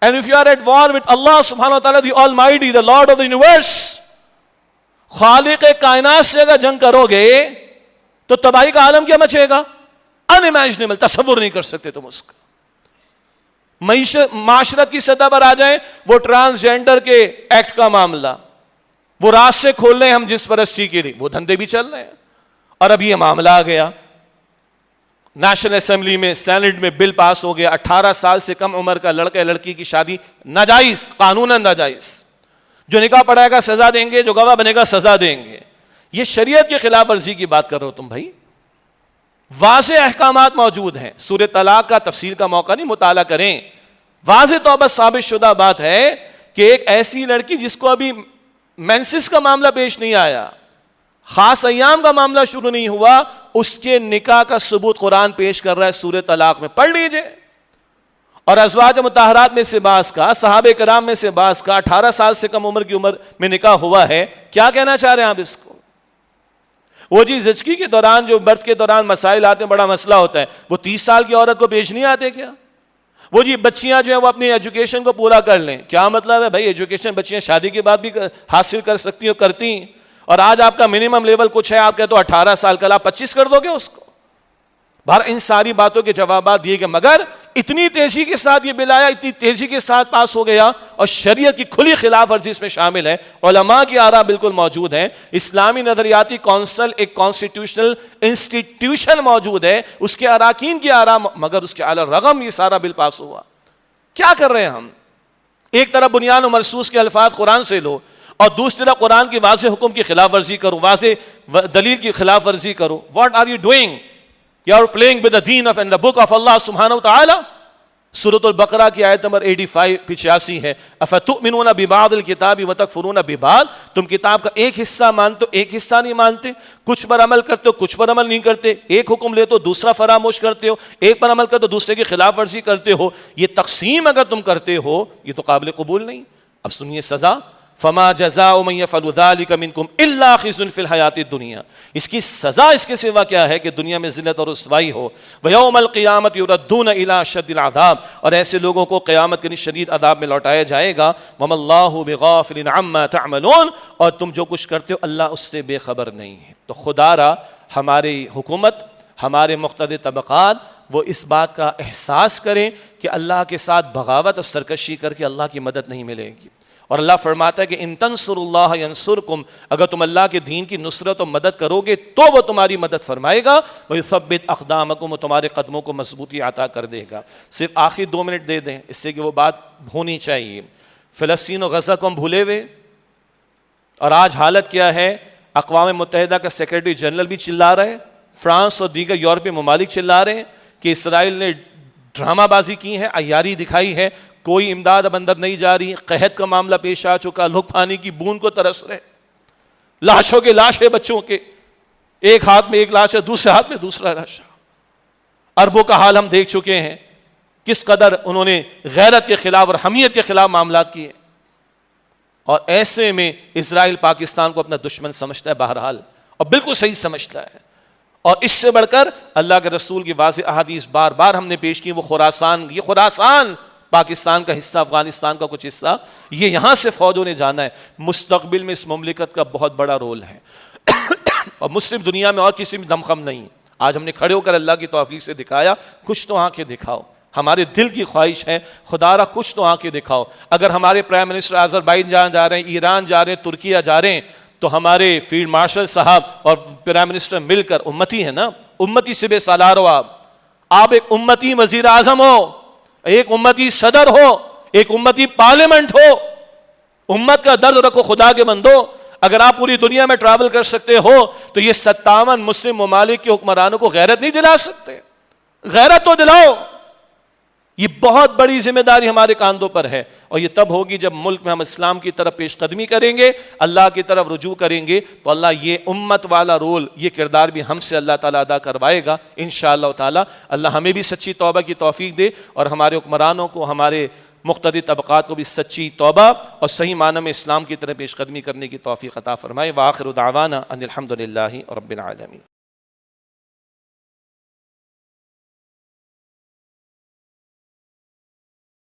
And if you are at war with Allah سبحانہ و تعالی, the Almighty, the Lord of the universe, خالق کائنات سے اگر جنگ کرو گے تو تباہی کا عالم کیا مچے گا؟ unimaginable، تصور نہیں کر سکتے تم اس کا۔ معاشرت کی سطح پر آ جائیں، وہ ٹرانسجینڈر کے ایکٹ کا معاملہ، وہ راستے کھول رہے ہیں ہم جس پرستی کے لیے، وہ دھندے بھی چل رہے ہیں۔ اور اب یہ معاملہ آ گیا نیشنل اسمبلی میں، سینٹ میں بل پاس ہو گیا، 18 سال سے کم عمر کا لڑکا لڑکی کی شادی ناجائز، قانوناً ناجائز، جو نکاح پڑھائے گا سزا دیں گے، جو گواہ بنے گا سزا دیں گے۔ یہ شریعت کی خلاف ورزی کی بات کر رہے ہو تم بھائی، واضح احکامات موجود ہیں۔ سورہ طلاق کا تفصیل کا موقع نہیں، مطالعہ کریں، واضح طور پر ثابت شدہ بات ہے کہ ایک ایسی لڑکی جس کو ابھی مینسس کا معاملہ پیش نہیں آیا، خاص ایام کا معاملہ شروع نہیں ہوا، اس کے نکاح کا ثبوت قرآن پیش کر رہا ہے سورہ طلاق میں، پڑھ لیجئے۔ اور ازواج مطہرات میں سے بعض کا، صحابہ کرام میں سے بعض کا 18 سال سے کم عمر کی عمر میں نکاح ہوا ہے، کیا کہنا چاہ رہے ہیں آپ اس کو؟ وہ جی زچگی کے دوران جو برتھ کے دوران مسائل آتے ہیں، بڑا مسئلہ ہوتا ہے، وہ 30 سال کی عورت کو پیش نہیں آتے کیا؟ وہ جی بچیاں جو ہیں وہ اپنی ایجوکیشن کو پورا کر لیں، کیا مطلب ہے بھائی ایجوکیشن بچیاں شادی کے بعد بھی حاصل کر سکتی ہیں، کرتی ہیں، اور آج آپ کا منیمم لیول کچھ ہے، آپ کہتے ہو 18 سال کا، آپ 25 کر دو گے اس کو؟ بہر ان ساری باتوں کے جوابات دیے گئے، مگر اتنی تیزی کے ساتھ یہ بل آیا، اتنی تیزی کے ساتھ پاس ہو گیا، اور شریعت کی کھلی خلاف ورزی اس میں شامل ہے، علماء کی آراء بالکل موجود ہیں، اسلامی نظریاتی کونسل ایک کانسٹیٹیوشنل انسٹیٹیوشن موجود ہے، اس کے اراکین کی آراء، مگر اس کے علی الرغم یہ سارا بل پاس ہوا۔ کیا کر رہے ہیں ہم؟ ایک طرف بنیان و مرصوص کے الفاظ قرآن سے لو، اور دوسری طرف قرآن کی واضح حکم کی خلاف ورزی کرو، واضح دلیل کی خلاف ورزی کرو۔ What are you doing? You are playing with the deen of and the book of Allah subhanahu wa ta'ala. سورۃ البقرہ کی آیت نمبر 85 ہے، افتؤمنون ببعض الکتاب وتکفرون ببعض، تم کتاب کا ایک حصہ مانتے ہو ایک حصہ نہیں مانتے، کچھ پر عمل کرتے ہو کچھ پر عمل نہیں کرتے، ایک حکم لیتے ہو دوسرا فراموش کرتے ہو، ایک پر عمل کرتے ہو دوسرے کی خلاف ورزی کرتے ہو۔ یہ تقسیم اگر تم کرتے ہو یہ تو قابل قبول نہیں۔ اب سنیے سزا، فما جزاء من يفعل ذلك منكم الا خزي في الحیات الدنیا، اس کی سزا اس کے سوا کیا ہے کہ دنیا میں ذلت اور رسوائی ہو، ویوم القیامت یردون الى اشد العذاب، اور ایسے لوگوں کو قیامت کے شدید عذاب میں لوٹایا جائے گا، وما اللہ بغافل عما تعملون، اور تم جو کچھ کرتے ہو اللہ اس سے بے خبر نہیں ہے۔ تو خدا را ہماری حکومت، ہمارے مقتدر طبقات وہ اس بات کا احساس کریں کہ اللہ کے ساتھ بغاوت اور سرکشی کر کے اللہ کی مدد نہیں ملے گی، اور اللہ فرماتا ہے کہ ان تنصروا اللہ ینصرکم، اگر تم اللہ کے دین کی نصرت و مدد کرو گے تو وہ تمہاری مدد فرمائے گا، ویثبت اقدامکم، وہ تمہارے قدموں کو مضبوطی عطا کر دے گا۔ صرف آخری 2 منٹ دے دیں اس سے کہ وہ بات ہونی چاہیے۔ فلسطین و غزہ کو ہم بھولے ہوئے، اور آج حالت کیا ہے؟ اقوام متحدہ کا سیکرٹری جنرل بھی چلا رہا ہے، فرانس اور دیگر یورپی ممالک چلا رہے ہیں کہ اسرائیل نے ڈرامہ بازی کی ہے، عیاری دکھائی ہے، کوئی امداد اب اندر نہیں جا رہی، قحط کا معاملہ پیش آ چکا، لوگ پانی کی بوند کو ترس رہے، لاشوں کے لاش ہے بچوں کے، ایک ہاتھ میں ایک لاش ہے دوسرے ہاتھ میں دوسرا لاش ہے۔ عربوں کا حال ہم دیکھ چکے ہیں، کس قدر انہوں نے غیرت کے خلاف اور حمیت کے خلاف معاملات کیے، اور ایسے میں اسرائیل پاکستان کو اپنا دشمن سمجھتا ہے بہرحال، اور بالکل صحیح سمجھتا ہے۔ اور اس سے بڑھ کر اللہ کے رسول کی واضح احادیث بار بار ہم نے پیش کی، وہ خراسان، یہ خراسان پاکستان کا حصہ، افغانستان کا کچھ حصہ، یہ یہاں سے فوجوں نے جانا ہے، مستقبل میں اس مملکت کا بہت بڑا رول ہے، اور مسلم دنیا میں اور کسی میں دمخم نہیں۔ آج ہم نے کھڑے ہو کر اللہ کی توفیق سے دکھایا، کچھ تو آنکھیں دکھاؤ، ہمارے دل کی خواہش ہے خدا را کچھ تو آنکھیں دکھاؤ۔ اگر ہمارے پرائم منسٹر آذربائیجان جا رہے ہیں، ایران جا رہے ہیں، ترکیہ جا رہے ہیں، تو ہمارے فیلڈ مارشل صاحب اور پرائم منسٹر مل کر، امتی ہے نا، امتی سے بے سالار ہو، آپ ایک امتی وزیر اعظم ہو، ایک امتی صدر ہو، ایک امتی پارلیمنٹ ہو، امت کا درد رکھو خدا کے بندو۔ اگر آپ پوری دنیا میں ٹریول کر سکتے ہو تو یہ 57 مسلم ممالک کے حکمرانوں کو غیرت نہیں دلا سکتے؟ غیرت تو دلاؤ۔ یہ بہت بڑی ذمہ داری ہمارے کاندھوں پر ہے، اور یہ تب ہوگی جب ملک میں ہم اسلام کی طرف پیش قدمی کریں گے، اللہ کی طرف رجوع کریں گے، تو اللہ یہ امت والا رول، یہ کردار بھی ہم سے اللہ تعالیٰ ادا کروائے گا انشاءاللہ تعالیٰ۔ اللہ ہمیں بھی سچی توبہ کی توفیق دے، اور ہمارے حکمرانوں کو، ہمارے مقتدر طبقات کو بھی سچی توبہ اور صحیح معنی میں اسلام کی طرف پیش قدمی کرنے کی توفیق عطا فرمائے۔ وآخر دعوانا ان الحمد للہ رب العالمین۔